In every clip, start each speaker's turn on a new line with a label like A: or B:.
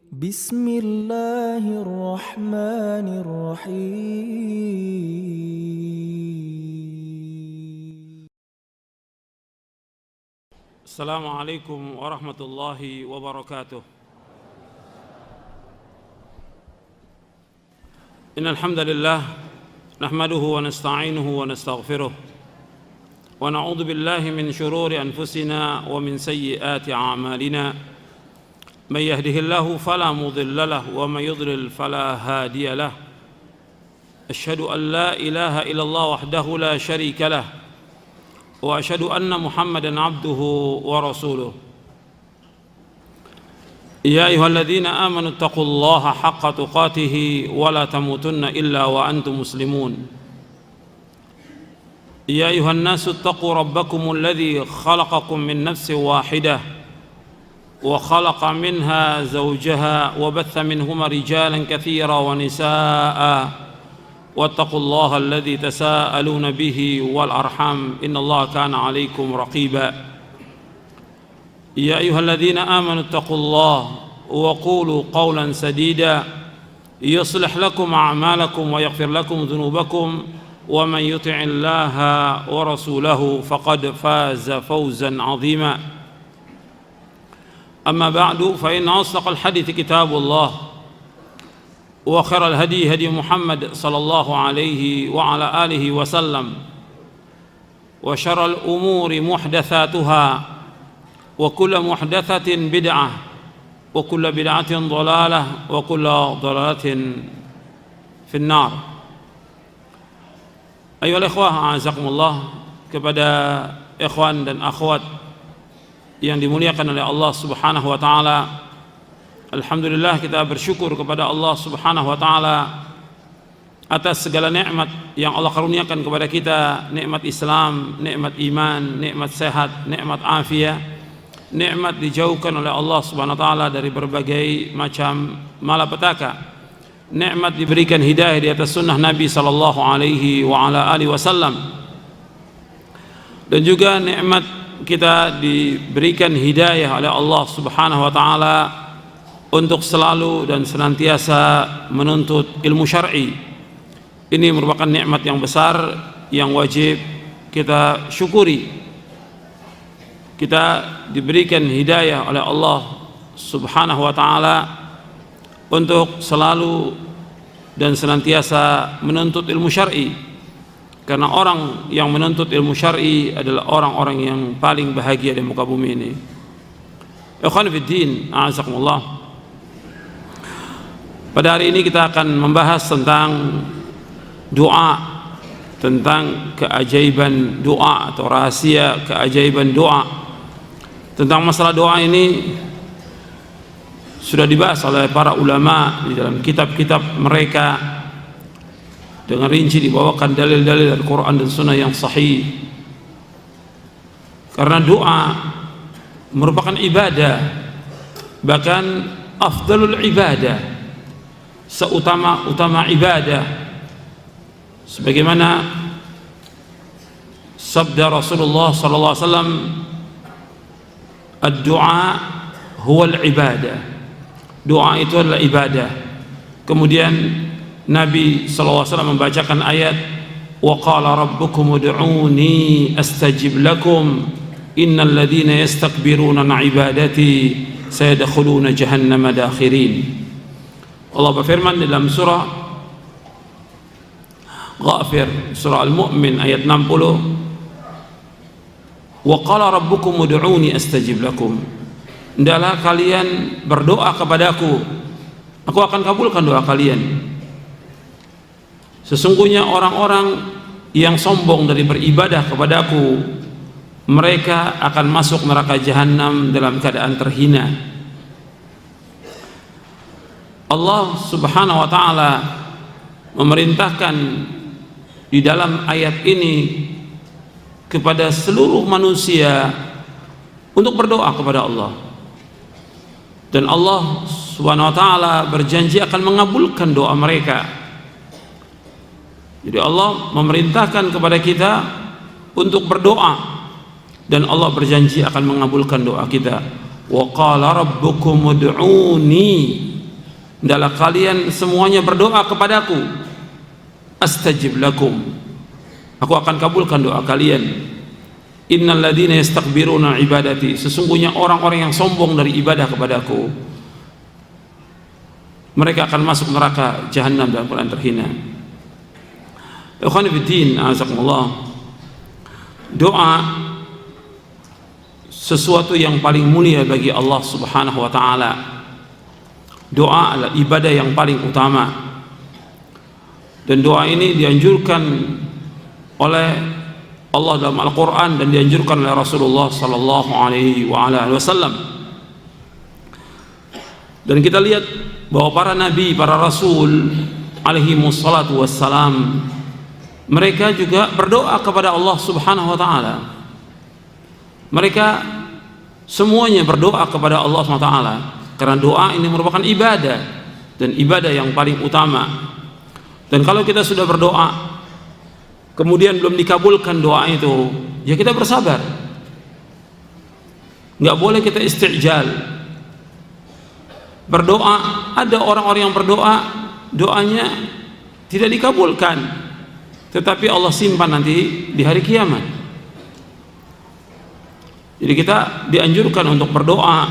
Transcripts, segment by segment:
A: بسم الله الرحمن الرحيم.
B: السلام عليكم ورحمة الله وبركاته. إن الحمد لله نحمده ونستعينه ونستغفره ونعوذ بالله من شرور أنفسنا ومن سيئات أعمالنا. من يهده الله فلا مضل له ومن يضلل فلا هادي له. أشهد أن لا إله إلا الله وحده لا شريك له وأشهد أن محمدا عبده ورسوله. يا أيها الذين آمنوا اتقوا الله حق تقاته ولا تموتن إلا وأنتم مسلمون. يا أيها الناس اتقوا ربكم الذي خلقكم من نفس واحدة وخلق منها زوجها وبث منهما رجالا كثيرا ونساء واتقوا الله الذي تساءلون به والأرحام إن الله كان عليكم رقيبا. يا أيها الذين آمنوا اتقوا الله وقولوا قولا سديدا يصلح لكم أعمالكم ويغفر لكم ذنوبكم ومن يطع الله ورسوله فقد فاز فوزا عظيما. أما بعد فإن أصدق الحديث كتاب الله وخير الهدي هدي محمد صلى الله عليه وعلى آله وسلم وشر الأمور محدثاتها وكل محدثة بدعة وكل بدعة ضلالة وكل ضلالة في النار. Ayolah ikhwah, a'azakumullah, kepada ikhwan dan akhwat yang dimuliakan oleh Allah Subhanahu wa taala. Alhamdulillah, kita bersyukur kepada Allah Subhanahu wa taala atas segala nikmat yang Allah karuniakan kepada kita, nikmat Islam, nikmat iman, nikmat sehat, nikmat afiat, nikmat dijauhkan oleh Allah Subhanahu wa taala dari berbagai macam malapetaka, nikmat diberikan hidayah di atas sunnah Nabi sallallahu alaihi wa ala alihi wasallam, dan juga nikmat kita diberikan hidayah oleh Allah Subhanahu wa taala untuk selalu dan senantiasa menuntut ilmu syar'i. Ini merupakan nikmat yang besar yang wajib kita syukuri. Kita diberikan hidayah oleh Allah Subhanahu wa taala untuk selalu dan senantiasa menuntut ilmu syar'i. Karena orang yang menuntut ilmu syar'i adalah orang-orang yang paling bahagia di muka bumi ini. Ikhwan fiddin, a'azakumullah. Pada hari ini kita akan membahas tentang doa, tentang keajaiban doa atau rahasia keajaiban doa. Tentang masalah doa ini sudah dibahas oleh para ulama di dalam kitab-kitab mereka, dengan rinci dibawakan dalil-dalil Al-Quran dan Sunnah yang sahih. Karena doa merupakan ibadah, bahkan afdalul ibadah, seutama-utama ibadah, sebagaimana sabda Rasulullah sallallahu alaihi wasallam, ad-du'a huwa al-ibadah. Doa itu adalah ibadah. Kemudian Nabi SAW membacakan ayat wa qala rabbukum ud'uni astajib lakum innal ladhina yastakbiruna an ibadati sayadkhuluna jahannama dakhirin. Allah berfirman dalam surah Ghafir, surah Al-Mu'min ayat 60, wa qala rabbukum ud'uni astajib lakum. Hendaklah kalian berdoa kepadaku, aku akan kabulkan doa kalian. Sesungguhnya orang-orang yang sombong dari beribadah kepadaku, mereka akan masuk neraka jahanam dalam keadaan terhina. Allah Subhanahu wa taala memerintahkan di dalam ayat ini kepada seluruh manusia untuk berdoa kepada Allah. Dan Allah Subhanahu wa taala berjanji akan mengabulkan doa mereka. Jadi Allah memerintahkan kepada kita untuk berdoa, dan Allah berjanji akan mengabulkan doa kita. Wa qala rabbukum ud'uni hendaklah kalian semuanya berdoa kepadaku, astajib lakum, aku akan kabulkan doa kalian. Innal ladzina yastakbiruna ibadati, sesungguhnya orang-orang yang sombong dari ibadah kepadaku, mereka akan masuk neraka jahanam dalam keadaan terhina. Ikhwani fiddin, azakumullah. Doa sesuatu yang paling mulia bagi Allah Subhanahu wa taala. Doa adalah ibadah yang paling utama. Dan doa ini dianjurkan oleh Allah dalam Al-Quran dan dianjurkan oleh Rasulullah sallallahu alaihi wasallam. Dan kita lihat bahwa para nabi, para rasul alaihi wassalatu wassalam, mereka juga berdoa kepada Allah Subhanahu wa taala. Mereka semuanya berdoa kepada Allah Subhanahu wa taala karena doa ini merupakan ibadah dan ibadah yang paling utama. Dan kalau kita sudah berdoa kemudian belum dikabulkan doa itu, ya kita bersabar. Nggak boleh kita istijal. Berdoa, ada orang-orang yang berdoa, doanya tidak dikabulkan, tetapi Allah simpan nanti di hari kiamat. Jadi kita dianjurkan untuk berdoa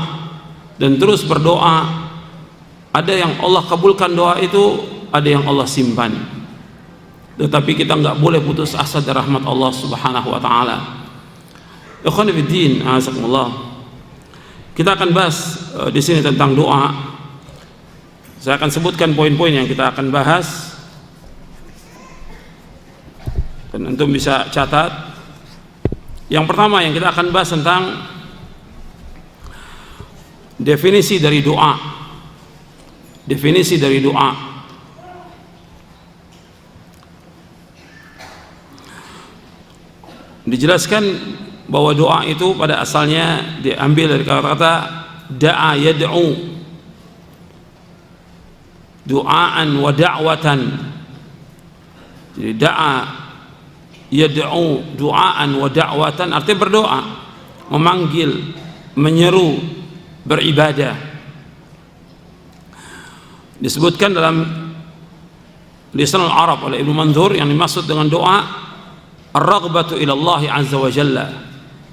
B: dan terus berdoa. Ada yang Allah kabulkan doa itu, ada yang Allah simpan. Tetapi kita nggak boleh putus asa dari rahmat Allah Subhanahu wa taala. Ikhwan fillah, azakumullah. Kita akan bahas di sini tentang doa. Saya akan sebutkan poin-poin yang kita akan bahas. Dan antum bisa catat. Yang pertama yang kita akan bahas tentang definisi dari doa. Definisi dari doa. Dijelaskan bahwa doa itu pada asalnya diambil dari kata-kata da'a yad'u, du'aan wa da'watan. Jadi da'a yad'u, du'aan wa da'watan artinya berdoa, memanggil, menyeru, beribadah. Disebutkan dalam lisan al-Arab oleh Ibnu Mandzur, yang dimaksud dengan doa ar-raghbatu ila Allah azza wa jalla,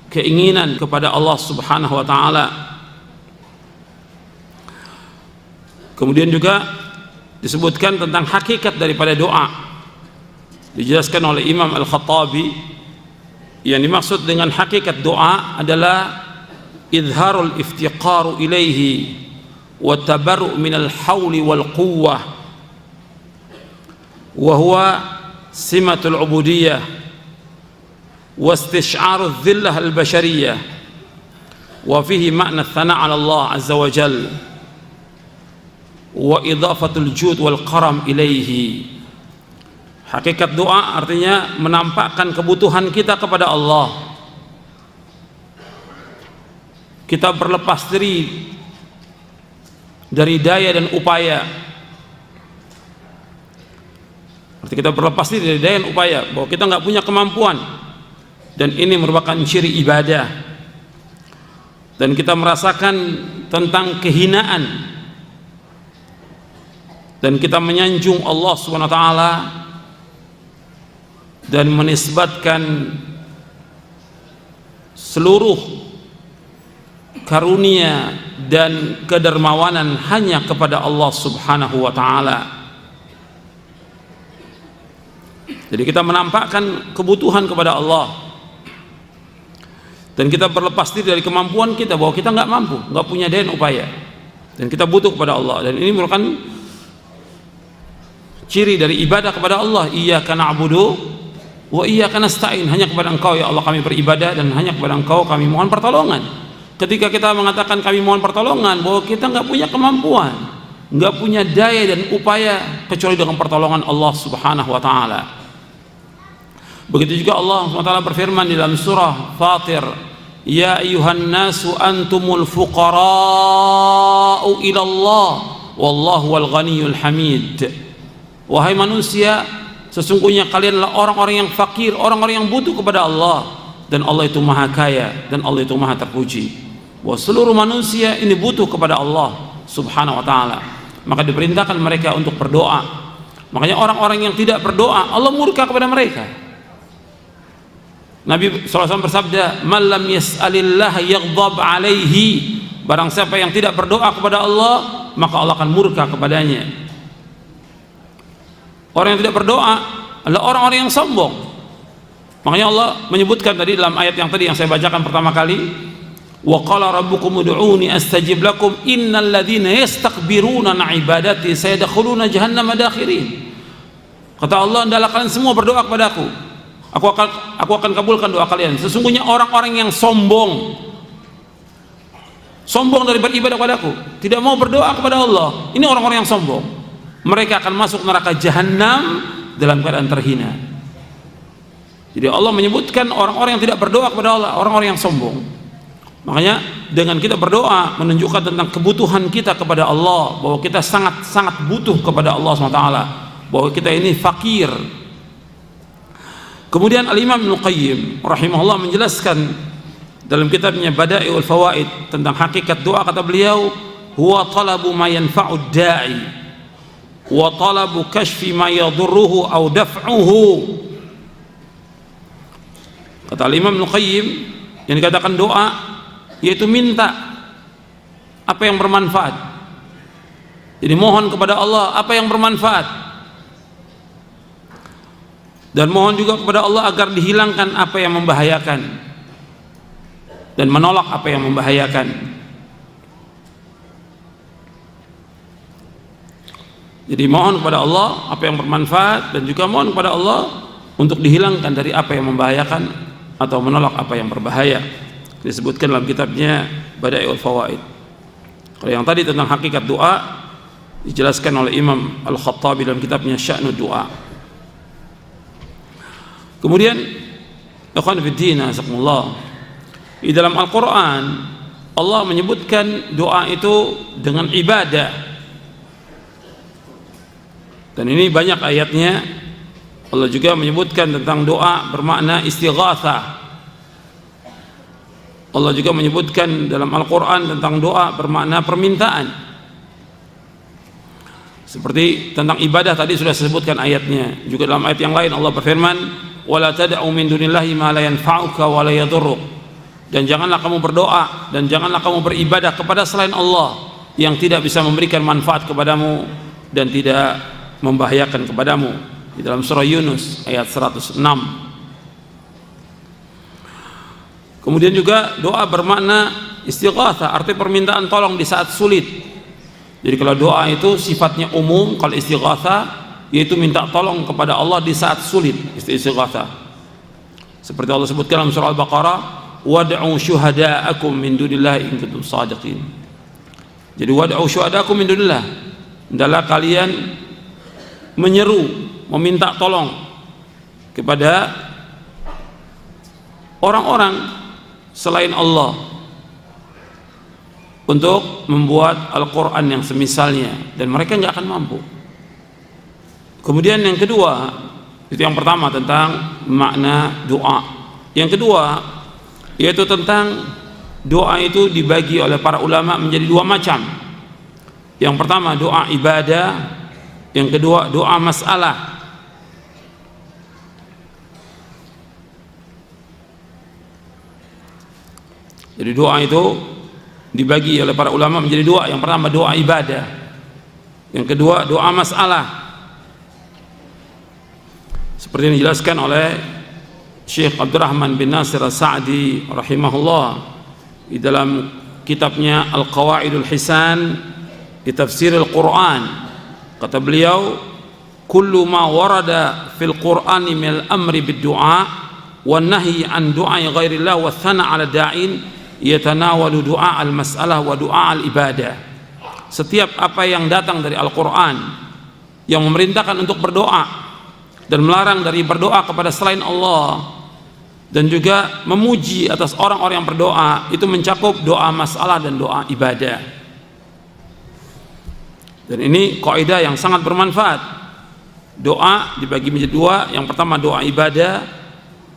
B: keinginan kepada Allah Subhanahu wa taala. Kemudian juga disebutkan tentang hakikat daripada doa. Dijelaskan oleh Imam Al-Khattabi, yang dimaksud dengan hakikat doa adalah izharul iftiqaru ilaihi wa tabarru' minal hawli wal quwwah wa huwa simatul ubudiyah واستشعار الذلة البشرية وفيه معنى الثناء على الله عز وجل وإضافة الجود والكرم إليه. Hakikat doa artinya menampakkan kebutuhan kita kepada Allah. Kita berlepas diri dari daya dan upaya. Artinya kita berlepas diri dari daya dan upaya, bahwa kita nggak punya kemampuan. Dan ini merupakan ciri ibadah. Dan kita merasakan tentang kehinaan. Dan kita menyanjung Allah SWT dan menisbatkan seluruh karunia dan kedermawanan hanya kepada Allah Subhanahu wa taala. Jadi kita menampakkan kebutuhan kepada Allah. Dan kita berlepas diri dari kemampuan kita, bahwa kita nggak mampu, nggak punya daya dan upaya, dan kita butuh kepada Allah. Dan ini merupakan ciri dari ibadah kepada Allah. Iyyaka na'budu wa iyyaka nasta'in, hanya kepada Engkau ya Allah kami beribadah, dan hanya kepada Engkau kami mohon pertolongan. Ketika kita mengatakan kami mohon pertolongan, bahwa kita nggak punya kemampuan, nggak punya daya dan upaya kecuali dengan pertolongan Allah Subhanahu wa taala. Begitu juga Allah SWT berfirman di dalam surah Fatir, ya ayyuhan nasu antumul fuqara'u ila Allah wallahu wal ghaniyul hamid. Wahai manusia, sesungguhnya kalian adalah orang-orang yang fakir, orang-orang yang butuh kepada Allah, dan Allah itu maha kaya dan Allah itu maha terpuji. Bahwa seluruh manusia ini butuh kepada Allah Subhanahu wa taala. maka diperintahkan mereka untuk berdoa. Makanya orang-orang yang tidak berdoa, Allah murka kepada mereka. Nabi SAW bersabda, "Man lam yas'alillah yaghdab alaihi." Barang siapa yang tidak berdoa kepada Allah, maka Allah akan murka kepadanya. Orang yang tidak berdoa adalah orang-orang yang sombong. Makanya Allah menyebutkan tadi dalam ayat yang tadi yang saya bacakan pertama kali, wa qala rabbukum ud'uni astajib lakum innal ladzina yastakbiruna an ibadati sayadkhuluna jahannama dakhirin. Kata Allah, hendaklah kalian semua berdoa kepadaku, aku akan kabulkan doa kalian. Sesungguhnya orang-orang yang sombong dari beribadah kepadaku, tidak mau berdoa kepada Allah, ini orang-orang yang sombong, mereka akan masuk neraka jahanam dalam keadaan terhina. Jadi Allah menyebutkan orang-orang yang tidak berdoa kepada Allah, orang-orang yang sombong. Makanya dengan kita berdoa menunjukkan tentang kebutuhan kita kepada Allah, bahwa kita sangat-sangat butuh kepada Allah SWT, bahwa kita ini fakir. Kemudian Al-Imam Ibnu Qayyim rahimahullah menjelaskan dalam kitabnya Bada'iul Fawaid tentang hakikat doa, kata beliau, huwa talabu ma yanfa'ud da'i wa talabu kashfi ma yadurruhu aw daf'uhu. Kata Imam Ibnu Qayyim, yang dikatakan doa yaitu minta apa yang bermanfaat. Jadi mohon kepada Allah apa yang bermanfaat, dan mohon juga kepada Allah agar dihilangkan apa yang membahayakan dan menolak apa yang membahayakan. Jadi mohon kepada Allah apa yang bermanfaat, dan juga mohon kepada Allah untuk dihilangkan dari apa yang membahayakan atau menolak apa yang berbahaya. Disebutkan dalam kitabnya Bada'iul Fawaid. Kalau yang tadi tentang hakikat doa dijelaskan oleh Imam Al-Khattabi dalam kitabnya Sya'nud Doa. Kemudian ikhwan fillah azakumullah, di dalam Al-Quran Allah menyebutkan doa itu dengan ibadah, dan ini banyak ayatnya. Allah juga menyebutkan tentang doa bermakna istighatsah. Allah juga menyebutkan dalam Al-Quran tentang doa bermakna permintaan. Seperti tentang ibadah tadi sudah disebutkan ayatnya. Juga dalam ayat yang lain Allah berfirman, wala tad'u min dunillahi ma la yanfa'uka wa la yadhurruk. Dan janganlah kamu berdoa dan janganlah kamu beribadah kepada selain Allah yang tidak bisa memberikan manfaat kepadamu dan tidak membahayakan kepadamu. Di dalam surah Yunus ayat 106. Kemudian juga doa bermakna istighatsah, arti permintaan tolong di saat sulit. Jadi kalau doa itu sifatnya umum, kalau istighatsah yaitu minta tolong kepada Allah di saat sulit, istighatsah. Seperti Allah sebutkan dalam surah Al-Baqarah, wad'u syuhada'akum min dunillahi in kuntum shadiqin. Jadi wad'u syuhada'akum min dunillah, hendaklah kalian menyeru, meminta tolong kepada orang-orang selain Allah untuk membuat Al-Quran yang semisalnya, dan mereka nggak akan mampu. Kemudian yang kedua, itu yang pertama tentang makna doa. Yang kedua yaitu tentang doa itu dibagi oleh para ulama menjadi dua macam. Yang pertama doa ibadah, yang kedua doa masalah. Jadi doa itu dibagi oleh para ulama menjadi dua. Yang pertama doa ibadah, yang kedua doa masalah. Seperti yang dijelaskan oleh Syekh Abdurrahman bin Nasir As-Sa'di rahimahullah di dalam kitabnya Al-Qawaidul Hisan di tafsir Al-Quran. Kata beliau, kullu ma warada fil Qur'ani min al-amri bid-du'a wan nahyi an du'ai ghairillah wa thana 'ala da'in yatanawalu du'a al-mas'alah wa du'a al-ibadah. Setiap apa yang datang dari Al-Quran yang memerintahkan untuk berdoa dan melarang dari berdoa kepada selain Allah, dan juga memuji atas orang-orang yang berdoa, itu mencakup doa masalah dan doa ibadah. Dan ini kaidah yang sangat bermanfaat. Doa dibagi menjadi dua. Yang pertama doa ibadah,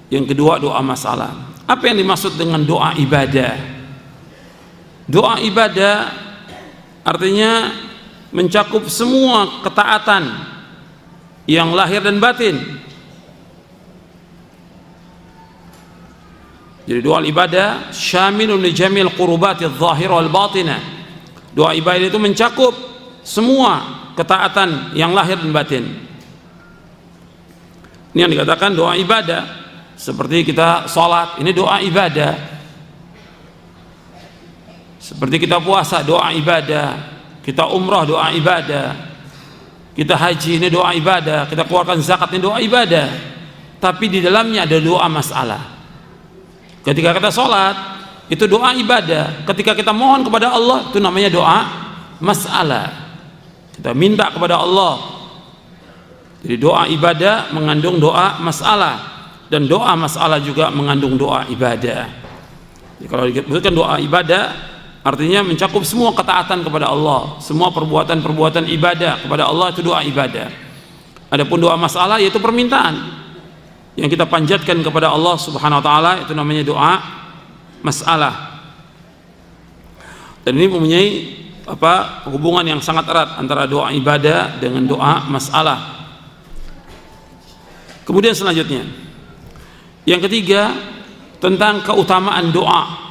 B: yang kedua doa masalah. Apa yang dimaksud dengan doa ibadah? Doa ibadah artinya mencakup semua ketaatan yang lahir dan batin. Jadi doa ibadah syamilun li jamil qurubati adh-dhahira wal batinah. Doa ibadah itu mencakup semua ketaatan yang lahir dan batin. Ini yang dikatakan doa ibadah. Seperti kita sholat, ini doa ibadah. Seperti kita puasa, doa ibadah. Kita umrah, doa ibadah. Kita haji, ini doa ibadah. Kita keluarkan zakat, ini doa ibadah. Tapi di dalamnya ada doa masalah. Ketika kita sholat, itu doa ibadah. Ketika kita mohon kepada Allah, itu namanya doa masalah. Kita minta kepada Allah. Jadi doa ibadah mengandung doa masalah, dan doa masalah juga mengandung doa ibadah. Jadi kalau disebutkan doa ibadah, artinya mencakup semua ketaatan kepada Allah, semua perbuatan-perbuatan ibadah kepada Allah, itu doa ibadah. Adapun doa masalah yaitu permintaan yang kita panjatkan kepada Allah Subhanahu wa taala, itu namanya doa masalah. Dan ini mempunyai hubungan yang sangat erat antara doa ibadah dengan doa masalah. Kemudian selanjutnya, yang ketiga, tentang keutamaan doa.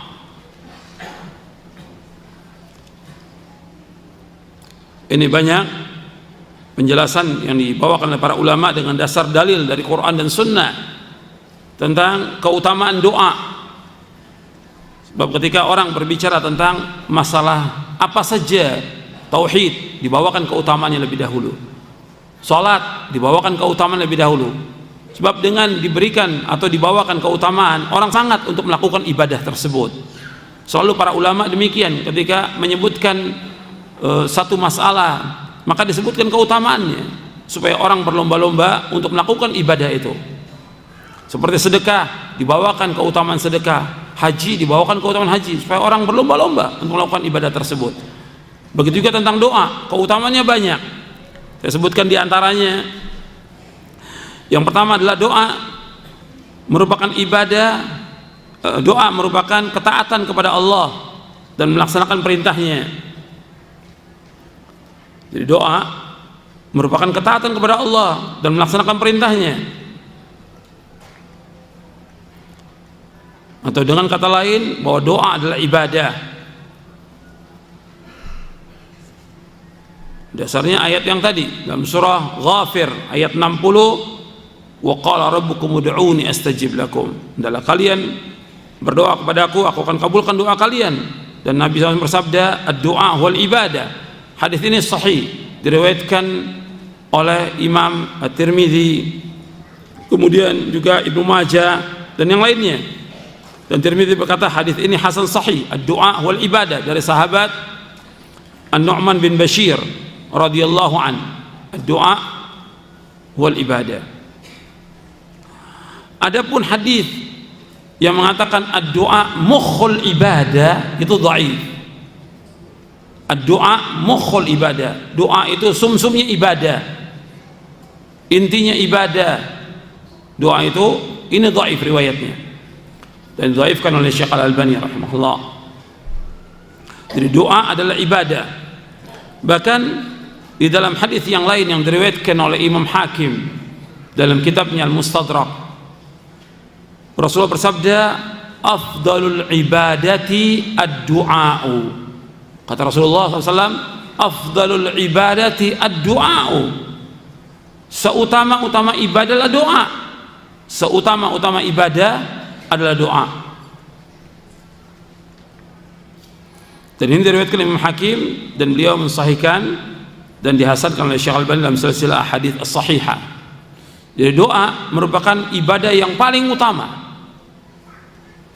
B: Ini banyak penjelasan yang dibawakan oleh para ulama dengan dasar dalil dari Quran dan Sunnah tentang keutamaan doa. Sebab ketika orang berbicara tentang masalah apa saja, tauhid dibawakan keutamaannya lebih dahulu, salat dibawakan keutamaan lebih dahulu. Sebab dengan diberikan atau dibawakan keutamaan, orang sangat untuk melakukan ibadah tersebut. Selalu para ulama demikian, ketika menyebutkan satu masalah, maka disebutkan keutamaannya supaya orang berlomba-lomba untuk melakukan ibadah itu. Seperti sedekah, dibawakan keutamaan sedekah. Haji, dibawakan keutamaan haji supaya orang berlomba-lomba untuk melakukan ibadah tersebut. Begitu juga tentang doa, keutamaannya banyak. Saya sebutkan di antaranya. Yang pertama adalah doa merupakan ibadah, doa merupakan ketaatan kepada Allah dan melaksanakan perintahnya. Jadi doa merupakan ketaatan kepada Allah dan melaksanakan perintahnya. Atau dengan kata lain, bahwa doa adalah ibadah. Dasarnya ayat yang tadi dalam surah Ghafir ayat 60, wa qala rabbukum ud'uni astajib lakum. Adalah kalian berdoa kepadaku, aku akan kabulkan doa kalian. Dan Nabi SAW bersabda, ad-du'a wal ibadah. Hadis ini sahih, diriwayatkan oleh Imam At-Tirmidzi, kemudian juga Ibnu Majah dan yang lainnya. Dan Tirmidzi berkata hadis ini hasan sahih, ad-du'a wal ibadah, dari sahabat An-Nu'man bin Bashir radhiyallahu an. Ad-du'a wal ibadah. Adapun hadis yang mengatakan ad-du'a mukhul ibadah, itu dhaif. Ad-du'a mukhul ibadah, doa itu sumsumnya ibadah, intinya ibadah. Doa itu ini dhaif riwayatnya, dan dhaifkan oleh Syekh Al-Albani rahimahullah. Jadi doa adalah ibadah. Bahkan di dalam hadis yang lain yang diriwayatkan oleh Imam Hakim dalam kitabnya Al-Mustadrak, Rasulullah bersabda, afdalul ibadati ad-du'a'u. Kata Rasulullah SAW, afdalul ibadati ad-du'a'u. Seutama-utama ibadah adalah doa. Seutama-utama ibadah adalah doa. Dan ini diriwayatkan Imam Hakim, dan beliau mensahihkan dan dihasankan oleh Syekh Al-Albani dalam silsilah hadits as-sahihah. Jadi doa merupakan ibadah yang paling utama.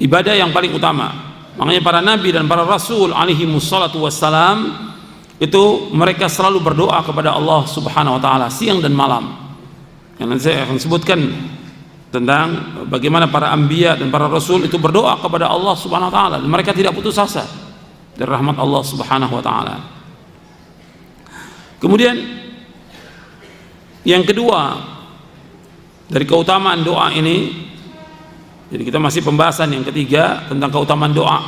B: Ibadah yang paling utama. Makanya para nabi dan para rasul alaihi wassalatu wassalam itu mereka selalu berdoa kepada Allah Subhanahu wa taala siang dan malam. Yang nanti saya akan sebutkan tentang bagaimana para anbiya dan para rasul itu berdoa kepada Allah Subhanahu wa taala, dan mereka tidak putus asa dari rahmat Allah Subhanahu wa taala. Kemudian yang kedua dari keutamaan doa ini, jadi kita masih pembahasan yang ketiga tentang keutamaan doa.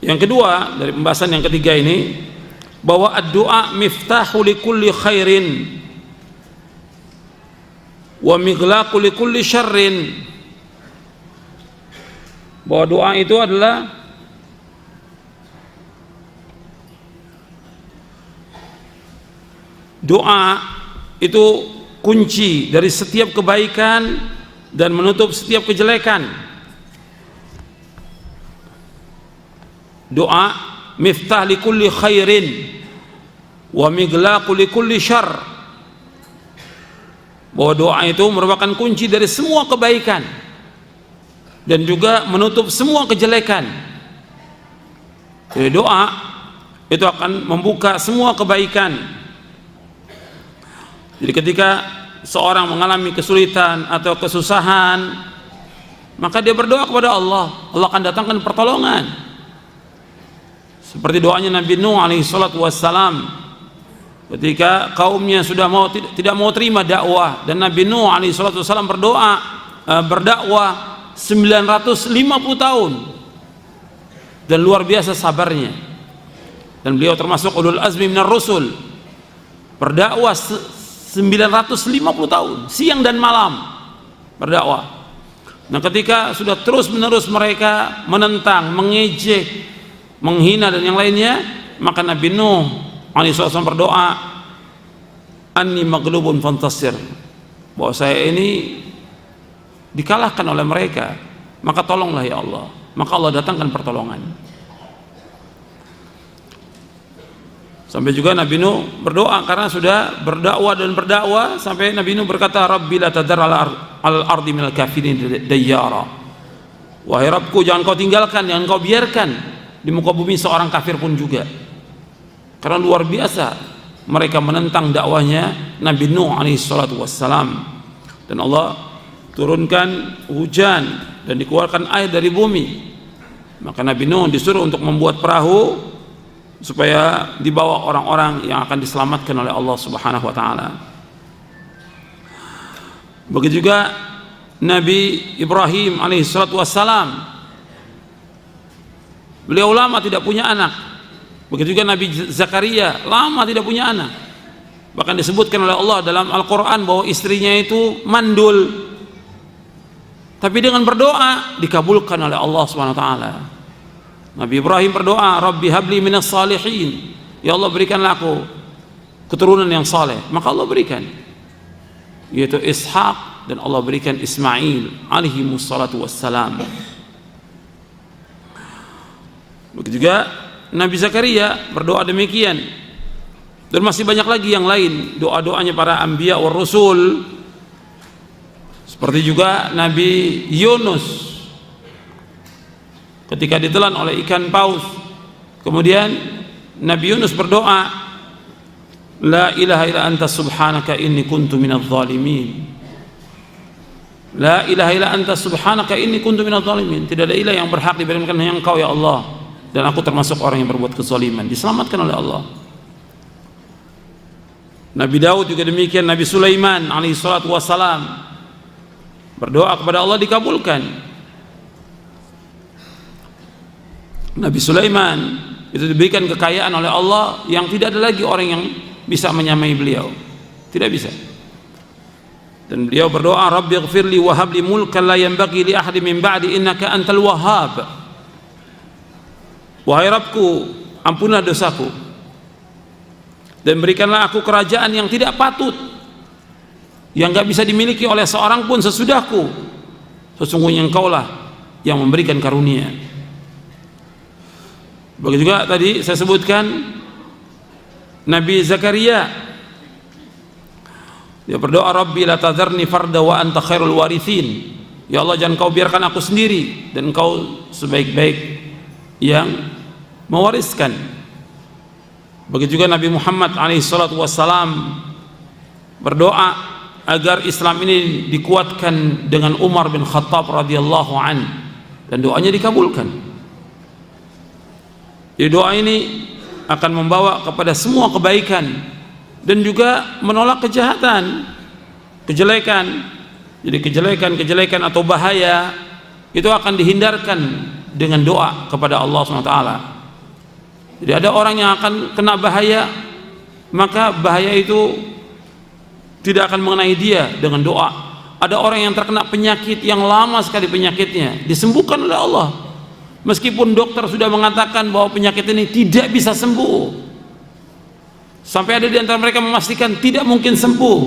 B: Yang kedua dari pembahasan yang ketiga ini bahwa ad-du'a miftahu likulli khairin wa mighlaqu likulli syarrin, bahwa doa itu adalah kunci dari setiap kebaikan dan menutup setiap kejelekan. Doa miftah likulli khairin wa mighlaqu likulli syarr, bahwa doa itu merupakan kunci dari semua kebaikan dan juga menutup semua kejelekan. Jadi doa itu akan membuka semua kebaikan. Jadi ketika seorang mengalami kesulitan atau kesusahan, maka dia berdoa kepada Allah, Allah akan datangkan pertolongan. Seperti doanya Nabi Nuh alaihi salatu wassalam ketika kaumnya sudah tidak mau terima dakwah, dan Nabi Nuh alaihi salatu wassalam berdakwah 950 tahun dan luar biasa sabarnya, dan beliau termasuk ulul azmi minar rusul, berdakwah 950 tahun siang dan malam berdakwah. Nah, ketika sudah terus menerus mereka menentang, mengejek, menghina dan yang lainnya, maka Nabi Nuh alaihi wasallam berdoa, anni maghlubun fantasir, bahwa saya ini dikalahkan oleh mereka, maka tolonglah ya Allah. Maka Allah datangkan pertolongan. Sampai juga Nabi Nuh berdoa karena sudah berdakwah sampai Nabi Nuh berkata, Rabbi la tadar al-ardi minal kafirin dayyara, wahai Rabbku, jangan kau tinggalkan, jangan kau biarkan di muka bumi seorang kafir pun juga. Karena luar biasa mereka menentang dakwahnya Nabi Nuh alaihi salatu wassalam, dan Allah turunkan hujan dan dikeluarkan air dari bumi. Maka Nabi Nuh disuruh untuk membuat perahu supaya dibawa orang-orang yang akan diselamatkan oleh Allah Subhanahu wa taala. Begitu juga Nabi Ibrahim alaihi salatu wassalam, beliau lama tidak punya anak. Begitu juga Nabi Zakaria lama tidak punya anak. Bahkan disebutkan oleh Allah dalam Al-Quran bahwa istrinya itu mandul, tapi dengan berdoa dikabulkan oleh Allah Subhanahu wa taala. Nabi Ibrahim berdoa, Rabbi habli minas salihin, ya Allah berikanlah aku keturunan yang saleh. Maka Allah berikan, yaitu Ishak, dan Allah berikan Ismail alaihi wassalatu wassalam. Begitu juga Nabi Zakaria berdoa demikian, dan masih banyak lagi yang lain doa-doanya para anbiya war rusul. Seperti juga Nabi Yunus ketika ditelan oleh ikan paus, kemudian Nabi Yunus berdoa, la ilaha illa anta subhanaka inni kuntu minadh dhalimin. La ilaha illa anta subhanaka inni kuntu minadh dhalimin. Tidak ada ilah yang berhak diberikan hanya Engkau ya Allah, dan aku termasuk orang yang berbuat kezaliman. Diselamatkan oleh Allah. Nabi Daud juga demikian, Nabi Sulaiman alaihi salatu wassalam berdoa kepada Allah, dikabulkan. Nabi Sulaiman itu diberikan kekayaan oleh Allah yang tidak ada lagi orang yang bisa menyamai beliau, tidak bisa. Dan beliau berdoa, Rabbi ighfirli wa habli mulkan la yanbaghi li ahadin min ba'di innaka antal wahhab. Wahai Rabbku, ampunlah dosaku dan berikanlah aku kerajaan yang tidak patut, yang enggak bisa dimiliki oleh seorang pun sesudahku. Sesungguhnya Engkaulah yang memberikan karunia. Begitu juga tadi saya sebutkan Nabi Zakaria, dia berdoa, Rabbi la tadharni farda wa anta khairul warithin, ya Allah jangan kau biarkan aku sendiri, dan Engkau sebaik-baik yang mewariskan. Begitu juga Nabi Muhammad alaihi salatu wassalam berdoa agar Islam ini dikuatkan dengan Umar bin Khattab radhiyallahu an, dan doanya dikabulkan. Jadi doa ini akan membawa kepada semua kebaikan dan juga menolak kejahatan, kejelekan. Jadi kejelekan atau bahaya itu akan dihindarkan dengan doa kepada Allah SWT. Jadi ada orang yang akan kena bahaya, maka bahaya itu tidak akan mengenai dia dengan doa. Ada orang yang terkena penyakit yang lama sekali penyakitnya, disembuhkan oleh Allah. Meskipun dokter sudah mengatakan bahwa penyakit ini tidak bisa sembuh, sampai ada di antara mereka memastikan tidak mungkin sembuh,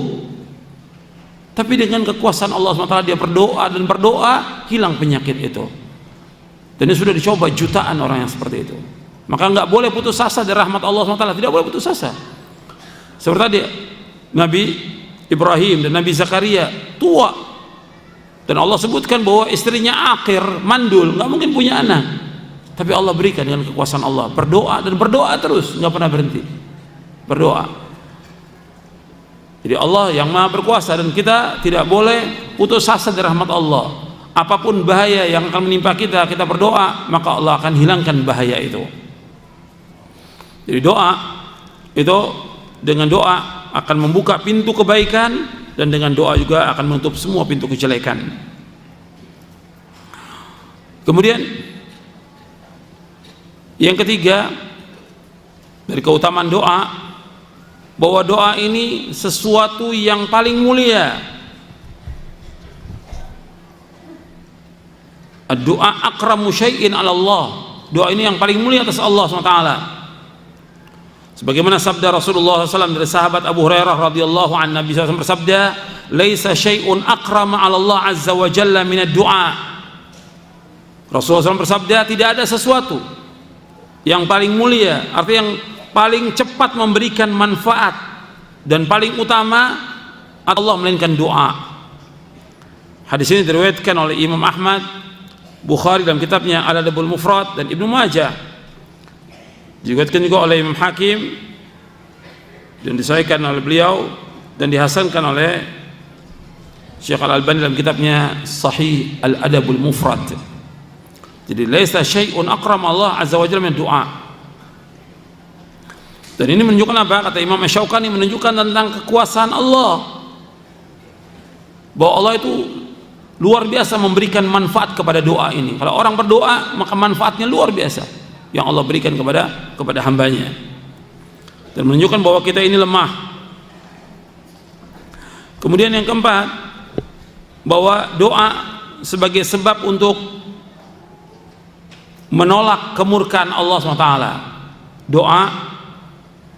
B: tapi dengan kekuasaan Allah SWT dia berdoa, dan berdoa hilang penyakit itu. Dan ini sudah dicoba jutaan orang yang seperti itu. Maka nggak boleh putus asa dari rahmat Allah SWT, tidak boleh putus asa. Seperti tadi Nabi Ibrahim dan Nabi Zakaria tua, dan Allah sebutkan bahwa istrinya akir, mandul, nggak mungkin punya anak, tapi Allah berikan dengan kekuasaan Allah. Berdoa dan berdoa terus, nggak pernah berhenti berdoa. Jadi Allah yang maha berkuasa, dan kita tidak boleh putus asa dari rahmat Allah. Apapun bahaya yang akan menimpa kita, kita berdoa, maka Allah akan hilangkan bahaya itu. Jadi doa itu, dengan doa akan membuka pintu kebaikan, dan dengan doa juga akan menutup semua pintu kejelekan. Kemudian yang ketiga dari keutamaan doa, bahwa doa ini sesuatu yang paling mulia. Doa akramu syai'in 'ala Allah. Doa ini yang paling mulia atas Allah SWT. Sebagaimana sabda Rasulullah SAW dari sahabat Abu Hurairah radhiyallahu anhu, Nabi SAW bersabda, "Laisa syai'un akrama 'ala Allah azza wa jalla min ad-du'a." Rasulullah SAW bersabda, tidak ada sesuatu yang paling mulia, artinya yang paling cepat memberikan manfaat dan paling utama Allah melainkan doa. Hadis ini diriwayatkan oleh Imam Ahmad, Bukhari dalam kitabnya Al-Adabul Mufrad, dan Ibnu Majah. Diriwayatkan juga oleh Imam Hakim dan disahihkan oleh beliau, dan dihasankan oleh Syekh Al-Albani dalam kitabnya Sahih Al-Adabul Mufrad. Jadi laisa syai'un akram Allah azza wa jalla min doa. Dan ini menunjukkan apa? Kata Imam Asy-Syaukani, menunjukkan tentang kekuasaan Allah, bahwa Allah itu luar biasa memberikan manfaat kepada doa ini. Kalau orang berdoa, maka manfaatnya luar biasa yang Allah berikan kepada hambanya, dan menunjukkan bahwa kita ini lemah. Kemudian yang keempat, bahwa doa sebagai sebab untuk menolak kemurkaan Allah SWT. Doa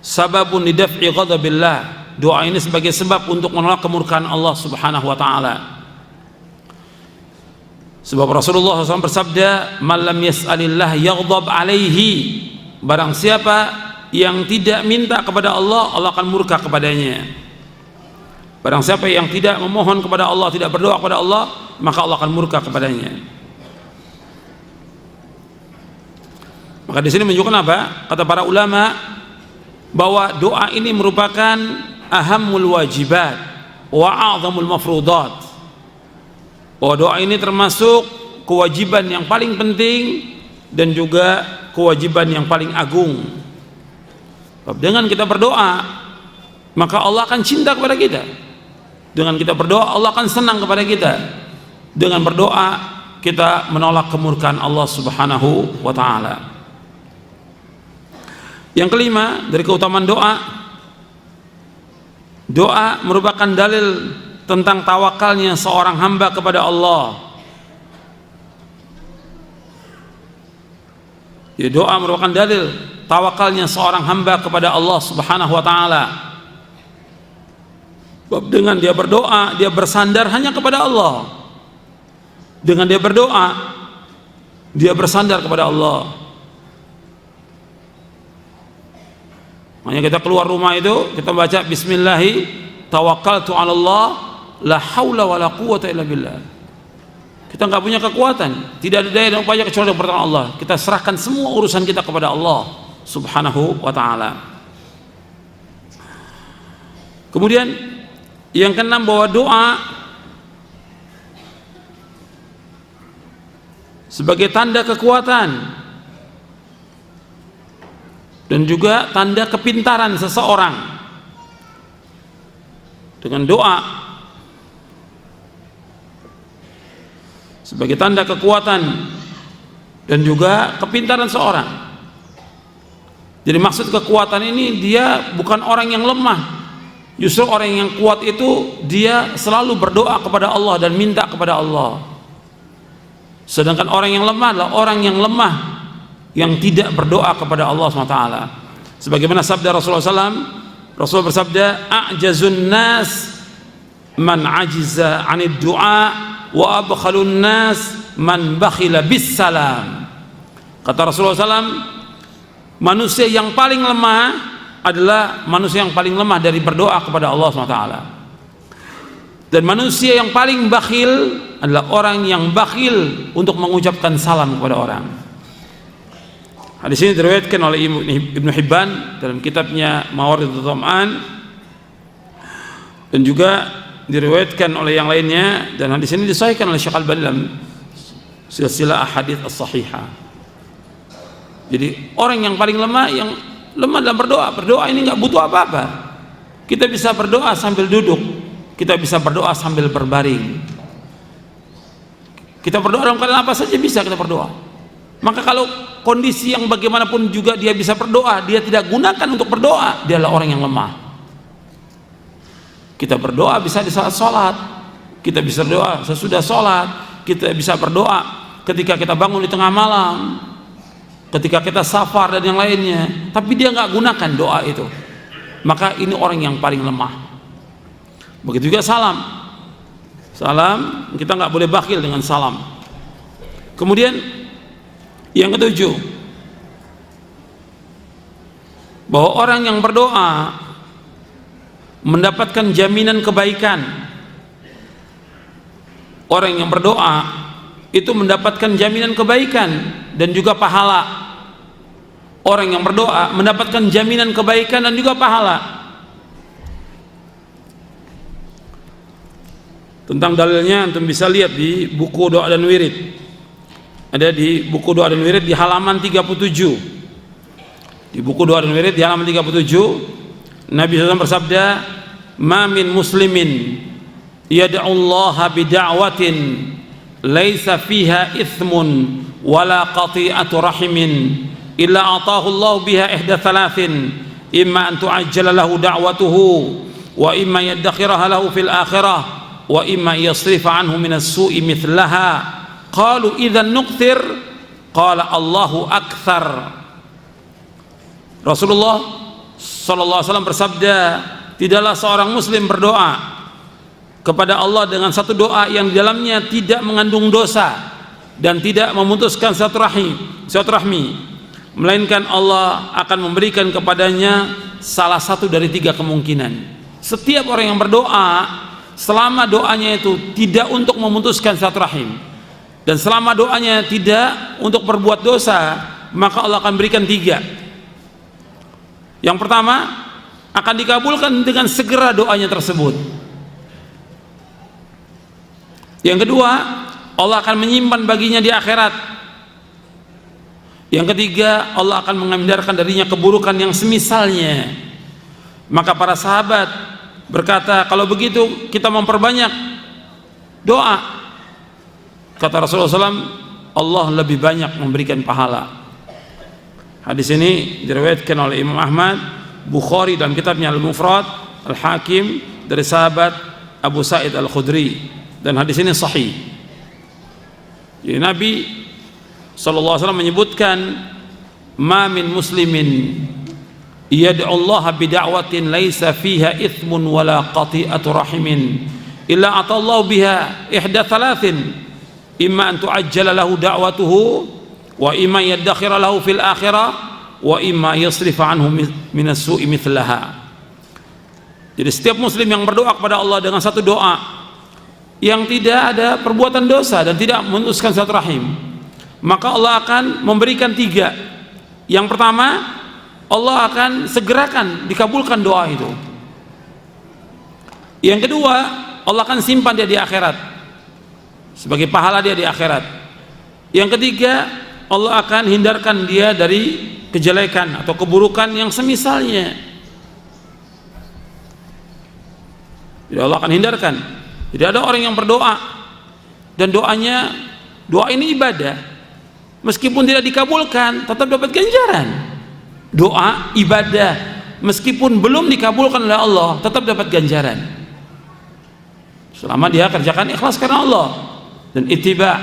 B: sababun lidaf'i ghadabillah. Doa ini sebagai sebab untuk menolak kemurkaan Allah Subhanahu wa taala. Sebab Rasulullah SAW bersabda, "Man lam yas'alillah yaghdab alaihi." Barang siapa yang tidak minta kepada Allah, Allah akan murka kepadanya. Barang siapa yang tidak memohon kepada Allah, tidak berdoa kepada Allah, maka Allah akan murka kepadanya. Maka di sini menunjukkan apa? Kata para ulama, bahwa doa ini merupakan ahammul wajibat wa a'zamul mafrudat. Bahwa doa ini termasuk kewajiban yang paling penting dan juga kewajiban yang paling agung. Dengan kita berdoa, maka Allah akan cinta kepada kita. Dengan kita berdoa, Allah akan senang kepada kita. Dengan berdoa, kita menolak kemurkaan Allah Subhanahu wa ta'ala. Yang kelima dari keutamaan doa, doa merupakan dalil tentang tawakalnya seorang hamba kepada Allah. Ya, doa merupakan dalil tawakalnya seorang hamba kepada Allah Subhanahu wa taala. Dengan dia berdoa, dia bersandar hanya kepada Allah. Dengan dia berdoa, dia bersandar kepada Allah. Makanya kita keluar rumah itu, kita baca bismillahi tawakkaltu 'ala Allah la haula wala quwwata illa billah. Kita nggak punya kekuatan, tidak ada daya dan upaya kecuali dengan pertolongan Allah. Kita serahkan semua urusan kita kepada Allah Subhanahu wa ta'ala. Kemudian yang keenam, bahwa doa sebagai tanda kekuatan dan juga tanda kepintaran seseorang. Dengan doa sebagai tanda kekuatan dan juga kepintaran seorang. Jadi maksud kekuatan ini, dia bukan orang yang lemah. Justru orang yang kuat itu dia selalu berdoa kepada Allah dan minta kepada Allah. Sedangkan orang yang lemah adalah orang yang lemah yang tidak berdoa kepada Allah SWT. Sebagaimana sabda Rasulullah SAW, Rasul bersabda, a'jazun nas man ajiza 'anid du'a wa abkhalun nas man bakhila bis salam. Kata Rasulullah SAW, manusia yang paling lemah adalah manusia yang paling lemah dari berdoa kepada Allah SWT. Dan manusia yang paling bakhil adalah orang yang bakhil untuk mengucapkan salam kepada orang. Hadis ini diriwayatkan oleh Ibnu Hibban dalam kitabnya Mawaridul Dhama'an, dan juga diriwayatkan oleh yang lainnya, dan hadis ini disahihkan oleh Syekh Al-Albani dalam silsilah ahadits as-sahihah. Jadi orang yang paling lemah, yang lemah dalam berdoa ini nggak butuh apa-apa. Kita bisa berdoa sambil duduk, kita bisa berdoa sambil berbaring, kita berdoa dalam keadaan apa saja bisa kita berdoa. Maka kalau kondisi yang bagaimanapun juga dia bisa berdoa, dia tidak gunakan untuk berdoa, dia adalah orang yang lemah. Kita berdoa bisa di saat sholat, kita bisa berdoa sesudah sholat, kita bisa berdoa ketika kita bangun di tengah malam, ketika kita safar dan yang lainnya, tapi dia nggak gunakan doa itu, maka ini orang yang paling lemah. Begitu juga salam, kita nggak boleh bakhil dengan salam. Kemudian yang ketujuh, bahwa orang yang berdoa mendapatkan jaminan kebaikan. Orang yang berdoa itu mendapatkan jaminan kebaikan dan juga pahala. Orang yang berdoa mendapatkan jaminan kebaikan dan juga pahala. Tentang dalilnya antum bisa lihat di buku Doa dan Wirid. Ada di buku Doa dan Wirid di halaman 37. Di buku Doa dan Wirid di halaman 37, Nabi SAW bersabda, "Ma min muslimin yad'ullaha bida'watin laisa fiha ithmun wala qati'atu rahimin illa atahu Allah biha ihda thalathin, imma an tu'ajjala lahu da'watuhu wa imma yaddakhiraha lahu fil akhirah wa imma yasrifa anhu minas su'i mithlaha." Qalu idzan nuqtir, qala Allahu akthar. Rasulullah sallallahu alaihi wasallam bersabda, tidaklah seorang muslim berdoa kepada Allah dengan satu doa yang di dalamnya tidak mengandung dosa dan tidak memutuskan silaturahmi, melainkan Allah akan memberikan kepadanya salah satu dari tiga kemungkinan. Setiap orang yang berdoa, selama doanya itu tidak untuk memutuskan silaturahim dan selama doanya tidak untuk berbuat dosa, maka Allah akan berikan tiga. Yang pertama, akan dikabulkan dengan segera doanya tersebut. Yang kedua, Allah akan menyimpan baginya di akhirat. Yang ketiga, Allah akan menghindarkan darinya keburukan yang semisalnya. Maka para sahabat berkata, kalau begitu kita memperbanyak doa. Kata Rasulullah SAW, Allah lebih banyak memberikan pahala. Hadis ini diriwayatkan oleh Imam Ahmad, Bukhari dalam kitabnya Al-Mufrad, Al-Hakim dari sahabat Abu Sa'id Al-Khudri, dan hadis ini sahih. Jadi Nabi SAW menyebutkan, ma min muslimin yad'ullaha bida'watin laisa fiha ithmun wala qati'atu rahimin illa atallahu biha ihda thalathin, imma an tu'ajjala lahu da'watuhu wa imma yaddakhira lahu fil akhirah wa imma yasrifa anhu minas su'i mithlaha. Jadi setiap muslim yang berdoa kepada Allah dengan satu doa yang tidak ada perbuatan dosa dan tidak memutuskan silaturahim, maka Allah akan memberikan tiga. Yang pertama, Allah akan segerakan dikabulkan doa itu. Yang kedua, Allah akan simpan dia di akhirat sebagai pahala dia di akhirat. Yang ketiga, Allah akan hindarkan dia dari kejelekan atau keburukan yang semisalnya. Jadi Allah akan hindarkan. Jadi ada orang yang berdoa dan doa ini ibadah, meskipun tidak dikabulkan tetap dapat ganjaran. doa, ibadah, meskipun belum dikabulkan oleh Allah, tetap dapat ganjaran selama dia kerjakan ikhlas karena Allah dan ittiba,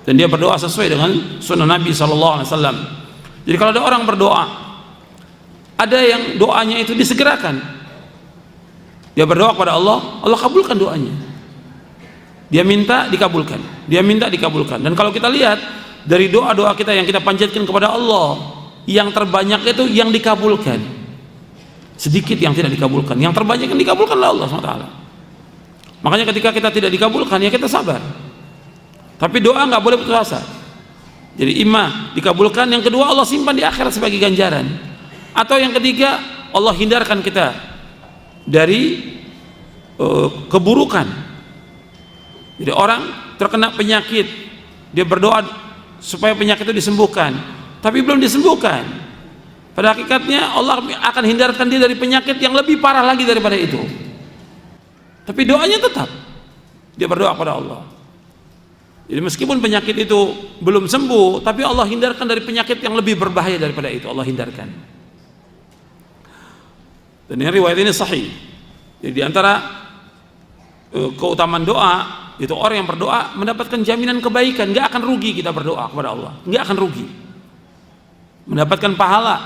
B: dan dia berdoa sesuai dengan sunnah Nabi SAW. Jadi kalau ada orang berdoa, ada yang doanya itu disegerakan, dia berdoa kepada Allah, Allah kabulkan doanya. Dia minta dikabulkan, dia minta dikabulkan. Dan kalau kita lihat dari doa-doa kita yang kita panjatkan kepada Allah, yang terbanyak itu yang dikabulkan, sedikit yang tidak dikabulkan. Yang terbanyak yang dikabulkan oleh Allah SWT. Makanya ketika kita tidak dikabulkan, ya kita sabar. Tapi doa nggak boleh putus asa. Jadi imma dikabulkan, yang kedua Allah simpan di akhirat sebagai ganjaran, atau yang ketiga Allah hindarkan kita dari keburukan. Jadi orang terkena penyakit, dia berdoa supaya penyakit itu disembuhkan, tapi belum disembuhkan. Pada hakikatnya Allah akan hindarkan dia dari penyakit yang lebih parah lagi daripada itu. Tapi doanya tetap, dia berdoa kepada Allah. Jadi meskipun penyakit itu belum sembuh, tapi Allah hindarkan dari penyakit yang lebih berbahaya daripada itu, Allah hindarkan. Dan ini riwayat ini sahih. Jadi di antara keutamaan doa itu orang yang berdoa mendapatkan jaminan kebaikan, nggak akan rugi kita berdoa kepada Allah, nggak akan rugi, mendapatkan pahala.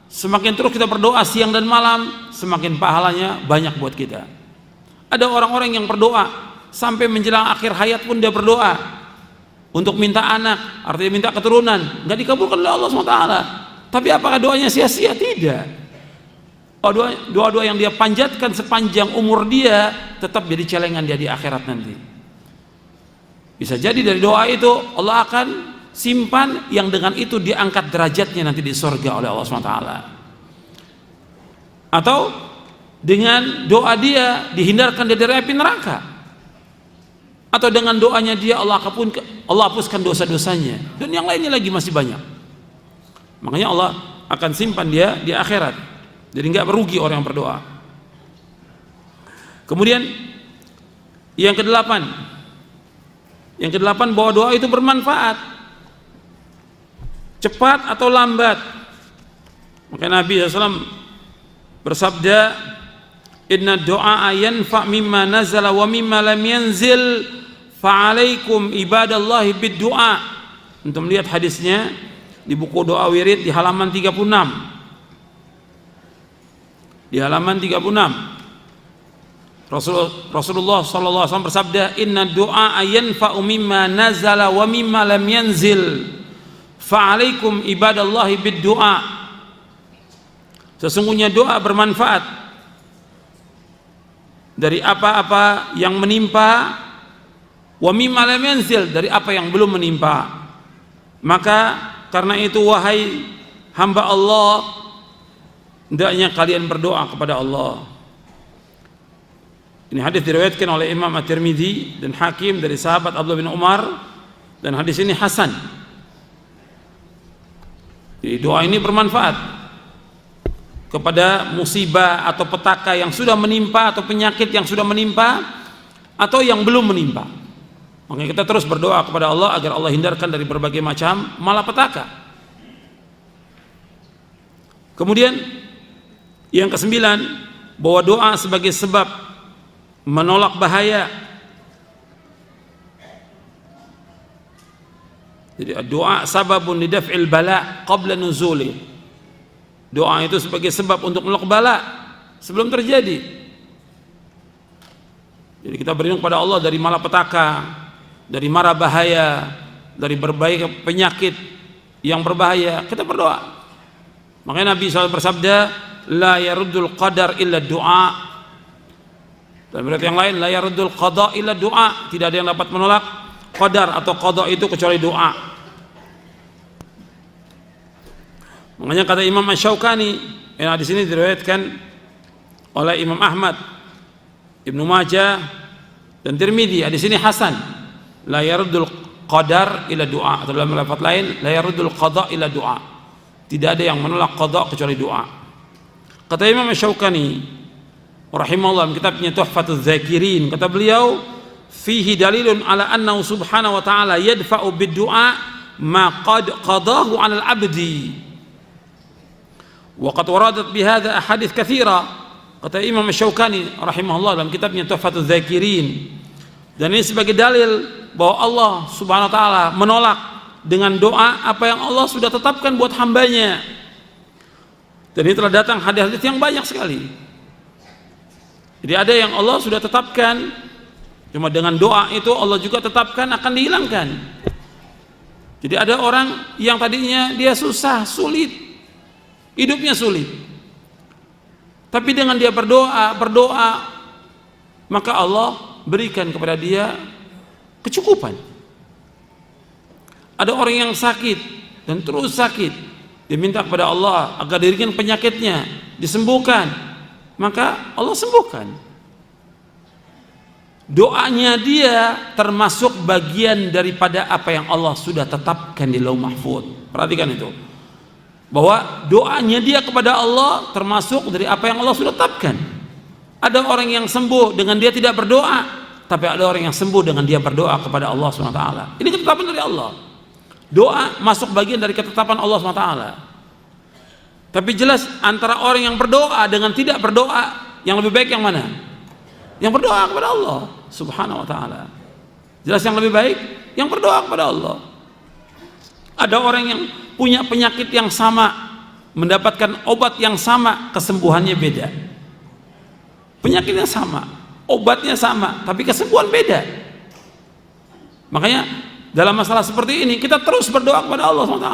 B: Semakin terus kita berdoa siang dan malam, semakin pahalanya banyak buat kita. Ada orang-orang yang berdoa sampai menjelang akhir hayat pun dia berdoa untuk minta anak, artinya minta keturunan, nggak dikabulkan oleh Allah SWT. Tapi apakah doanya sia-sia? Tidak. Doa-doa yang dia panjatkan sepanjang umur dia tetap jadi celengan dia di akhirat nanti. Bisa jadi dari doa itu Allah akan simpan, yang dengan itu diangkat derajatnya nanti di surga oleh Allah SWT. Atau dengan doa dia dihindarkan dia dari api neraka. Atau dengan doanya dia Allah hapuskan dosa-dosanya, dan yang lainnya lagi masih banyak. Makanya Allah akan simpan dia di akhirat. Jadi nggak merugi orang yang berdoa. Kemudian yang kedelapan bahwa doa itu bermanfaat, cepat atau lambat. Maka Nabi SAW bersabda, inna doa yanfa mimma nazala wa mimma lam yanzil fa'alaikum ibadallahi bid doa. Untuk melihat hadisnya di buku doa wirid di halaman 36. Di halaman 36 Rasulullah SAW bersabda, inna doa yanfa'u mimma nazala wa mimma lam yanzil fa'alaikum ibadallahi bid doa. Sesungguhnya doa bermanfaat dari apa-apa yang menimpa, wa mimma lam yanzil, dari apa yang belum menimpa. Maka karena itu wahai hamba Allah, hendaknya kalian berdoa kepada Allah. Ini hadis diriwayatkan oleh Imam At-Tirmidzi dan Hakim dari sahabat Abdullah bin Umar, dan hadis ini hasan. Jadi doa ini bermanfaat kepada musibah atau petaka yang sudah menimpa, atau penyakit yang sudah menimpa atau yang belum menimpa. Makanya kita terus berdoa kepada Allah agar Allah hindarkan dari berbagai macam malapetaka. Kemudian yang kesembilan, bahwa doa sebagai sebab menolak bahaya. Jadi doa sababun lidaf'il bala qabla nuzuli. Doa itu sebagai sebab untuk menolak bala sebelum terjadi. Jadi kita berlindung kepada Allah dari malapetaka, dari mara bahaya, dari berbagai penyakit yang berbahaya. Kita berdoa. Makanya Nabi SAW bersabda, la yaruddul qadar illa doa. Dan berarti yang lain, la yaruddul qada illa doa. Tidak ada yang dapat menolak qadar atau qada itu kecuali doa. Makanya kata Imam Asy-Syaukani, yang di sini diriwayatkan oleh Imam Ahmad, Ibnu Majah dan Tirmidzi, di sini hasan. La yaruddul qadar illa doa. Atau dalam lafaz lain, la yaruddul qada illa doa. Tidak ada yang menolak qada kecuali doa. Kata Imam Asy-Syaukani rahimahullah, kitabnya Tuhfatuz Zakirin, kata beliau, fihi dalilun ala annahu subhanahu wa ta'ala yadfa'u bid du'a ma qad qadahu 'alal 'abdi. Wa qad waradat bihadza ahadits katsira, kata Imam Asy-Syaukani rahimahullah dalam kitabnya Tuhfatul Dzakirin. Dan ini sebagai dalil bahwa Allah Subhanahu wa taala menolak dengan doa apa yang Allah sudah tetapkan buat hambanya. Dan ini telah datang hadis-hadis yang banyak sekali. Jadi ada yang Allah sudah tetapkan, cuma dengan doa itu Allah juga tetapkan akan dihilangkan. Jadi ada orang yang tadinya dia susah, sulit, hidupnya sulit, tapi dengan dia berdoa, maka Allah berikan kepada dia kecukupan. Ada orang yang sakit dan terus sakit, dia minta kepada Allah agar dirikan penyakitnya disembuhkan, maka Allah sembuhkan. Doanya dia termasuk bagian daripada apa yang Allah sudah tetapkan di Lauh Mahfuz. Perhatikan itu, bahwa doanya dia kepada Allah termasuk dari apa yang Allah sudah tetapkan. Ada orang yang sembuh dengan dia tidak berdoa, tapi ada orang yang sembuh dengan dia berdoa kepada Allah SWT. Ini ketetapan dari Allah. Doa masuk bagian dari ketetapan Allah SWT. Tapi jelas antara orang yang berdoa dengan tidak berdoa, yang lebih baik yang mana? Yang berdoa kepada Allah Subhanahu wa ta'ala. Jelas yang lebih baik yang berdoa kepada Allah. Ada orang yang punya penyakit yang sama, mendapatkan obat yang sama, kesembuhannya beda. Penyakitnya sama, obatnya sama, tapi kesembuhan beda. Makanya dalam masalah seperti ini kita terus berdoa kepada Allah SWT.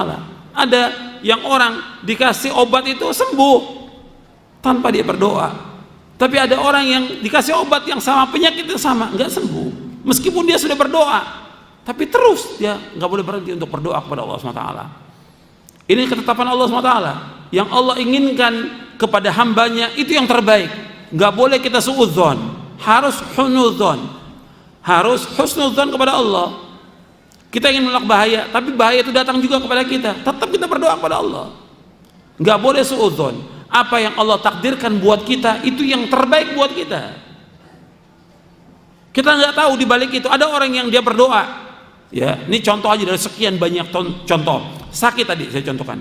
B: Ada yang orang dikasih obat itu sembuh tanpa dia berdoa. Tapi ada orang yang dikasih obat yang sama, penyakit yang sama, enggak sembuh meskipun dia sudah berdoa, tapi terus dia enggak boleh berhenti untuk berdoa kepada Allah SWT. Ini ketetapan Allah SWT. Yang Allah inginkan kepada hambanya itu yang terbaik. Enggak boleh kita suudzon, harus husnudzon, harus husnudzon kepada Allah. Kita ingin menolak bahaya, tapi bahaya itu datang juga kepada kita, tetap kita berdoa kepada Allah. Enggak boleh suudzon. Apa yang Allah takdirkan buat kita itu yang terbaik buat kita. Kita nggak tahu di balik itu ada orang yang dia berdoa. Ya, ini contoh aja dari sekian banyak contoh. Sakit tadi saya contohkan.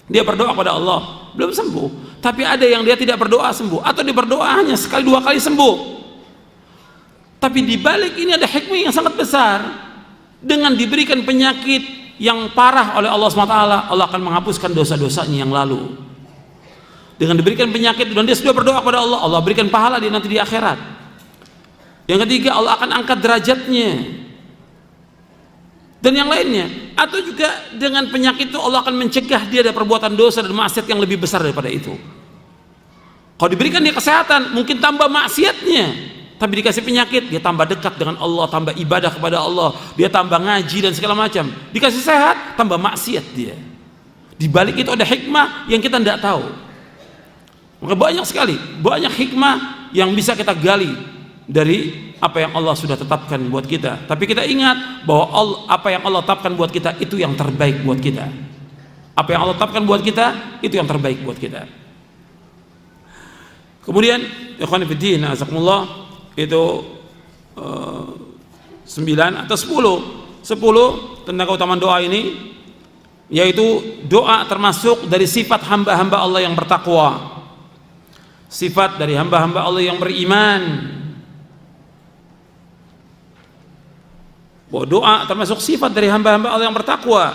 B: Dia berdoa kepada Allah, belum sembuh. Tapi ada yang dia tidak berdoa sembuh, atau dia berdoa hanya sekali dua kali sembuh. Tapi di balik ini ada hikmah yang sangat besar. Dengan diberikan penyakit yang parah oleh Allah SWT, Allah akan menghapuskan dosa-dosanya yang lalu. Dengan diberikan penyakit dan dia sudah berdoa kepada Allah, Allah berikan pahala dia nanti di akhirat. Yang ketiga, Allah akan angkat derajatnya. Dan yang lainnya, atau juga dengan penyakit itu Allah akan mencegah dia dari perbuatan dosa dan maksiat yang lebih besar daripada itu. Kalau diberikan dia kesehatan, mungkin tambah maksiatnya, tapi dikasih penyakit, dia tambah dekat dengan Allah, tambah ibadah kepada Allah, dia tambah ngaji dan segala macam. Dikasih sehat, tambah maksiat dia. Di balik itu ada hikmah yang kita tidak tahu. Maka banyak sekali, banyak hikmah yang bisa kita gali dari apa yang Allah sudah tetapkan buat kita. Tapi kita ingat bahwa apa yang Allah tetapkan buat kita itu yang terbaik buat kita. Apa yang Allah tetapkan buat kita itu yang terbaik buat kita. Kemudian ikhwan fillah azakumullah, itu 9 atau 10 tentang keutamaan doa ini, yaitu doa termasuk dari sifat hamba-hamba Allah yang bertakwa. Sifat dari hamba-hamba Allah yang beriman. Bahwa doa termasuk sifat dari hamba-hamba Allah yang bertakwa,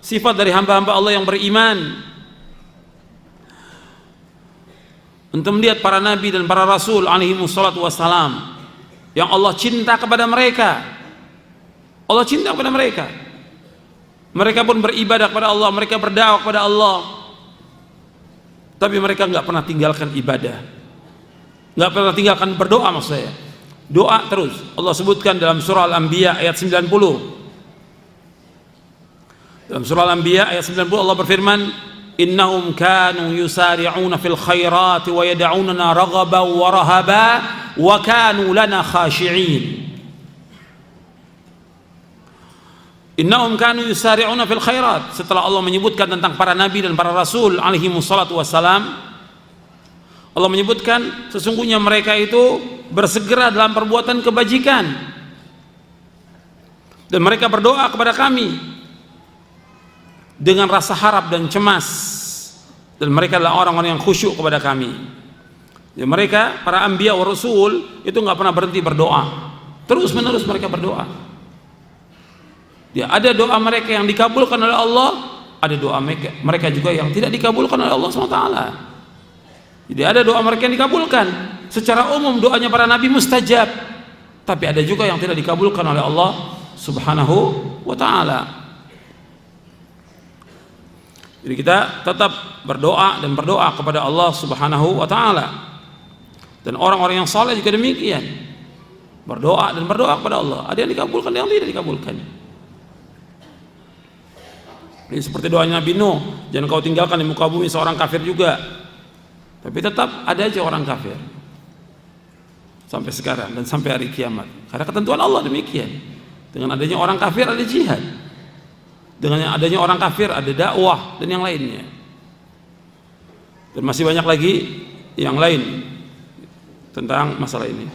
B: sifat dari hamba-hamba Allah yang beriman. Untuk melihat para nabi dan para rasul alaihi wassalatu wassalam yang Allah cinta kepada mereka. Allah cinta kepada mereka. Mereka pun beribadah kepada Allah, mereka berdakwah kepada Allah. Tapi mereka nggak pernah tinggalkan ibadah, nggak pernah tinggalkan berdoa. Maksud saya doa terus. Allah sebutkan dalam surah Al-Anbiya ayat 90. Dalam surah Al-Anbiya ayat 90 Allah berfirman, innahum kanu yusari'una fil khairati wa yad'unana raghaban wa rahaba wa kanu lana khashi'in. Innahum kanu yusari'una fil khairat. Setelah Allah menyebutkan tentang para nabi dan para rasul alaihi wassalatu wassalam, Allah menyebutkan sesungguhnya mereka itu bersegera dalam perbuatan kebajikan dan mereka berdoa kepada kami dengan rasa harap dan cemas. dan mereka adalah orang-orang yang khusyuk kepada kami. Ya, mereka para anbiya wa rasul itu nggak pernah berhenti berdoa, terus menerus mereka berdoa. Ya, ada doa mereka yang dikabulkan oleh Allah, ada doa mereka juga yang tidak dikabulkan oleh Allah SWT. Jadi ada doa mereka yang dikabulkan. Secara umum doanya para nabi mustajab, tapi ada juga yang tidak dikabulkan oleh Allah Subhanahu wa ta'ala. Jadi kita tetap berdoa dan berdoa kepada Allah Subhanahu wa ta'ala. Dan orang-orang yang saleh juga demikian, berdoa dan berdoa kepada Allah. Ada yang dikabulkan, ada yang tidak dikabulkan. Ini seperti doanya Nabi Nuh, jangan kau tinggalkan di muka bumi seorang kafir juga. Tapi tetap ada aja orang kafir sampai sekarang dan sampai hari kiamat, karena ketentuan Allah demikian. Dengan adanya orang kafir ada jihad, dengan adanya orang kafir ada dakwah dan yang lainnya, dan masih banyak lagi yang lain tentang masalah ini.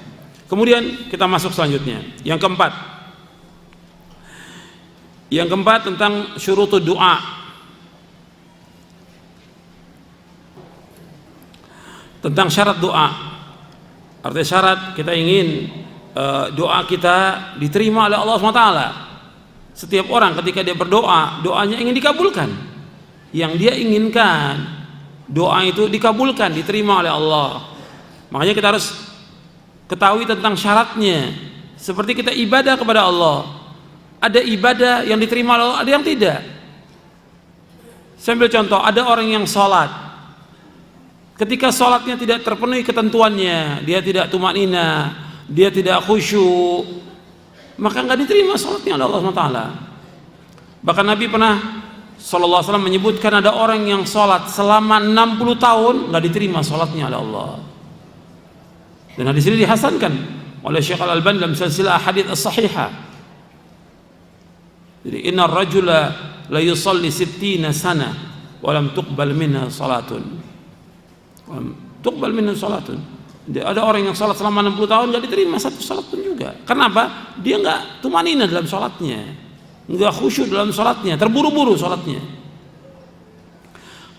B: Kemudian kita masuk selanjutnya, yang keempat. Yang keempat tentang syurutud doa. Tentang syarat doa. Artinya syarat kita ingin doa kita diterima oleh Allah SWT. Setiap orang ketika dia berdoa, doanya ingin dikabulkan. Yang dia inginkan, doa itu dikabulkan, diterima oleh Allah. Makanya kita harus ketahui tentang syaratnya. Seperti kita ibadah kepada Allah, ada ibadah yang diterima oleh Allah, ada yang tidak. Saya ambil contoh, ada orang yang sholat, ketika sholatnya tidak terpenuhi ketentuannya, dia tidak tumanina, dia tidak khusyuk, maka nggak diterima sholatnya oleh Allah SWT. Bahkan Nabi pernah SAW menyebutkan ada orang yang sholat selama 60 tahun nggak diterima sholatnya oleh Allah. Dan hadis ini dihasankan oleh Syekh Al-Albani dalam silsilah hadits as-sahihah. Jadi innar rajula la yusalli 60 sana wa lam tuqbal minha salatun. Tuqbal minha salatun. Jadi ada orang yang salat selama 60 tahun enggak diterima satu salat pun juga. Kenapa? Dia enggak tumanina dalam salatnya, enggak khusyuk dalam salatnya, terburu-buru salatnya.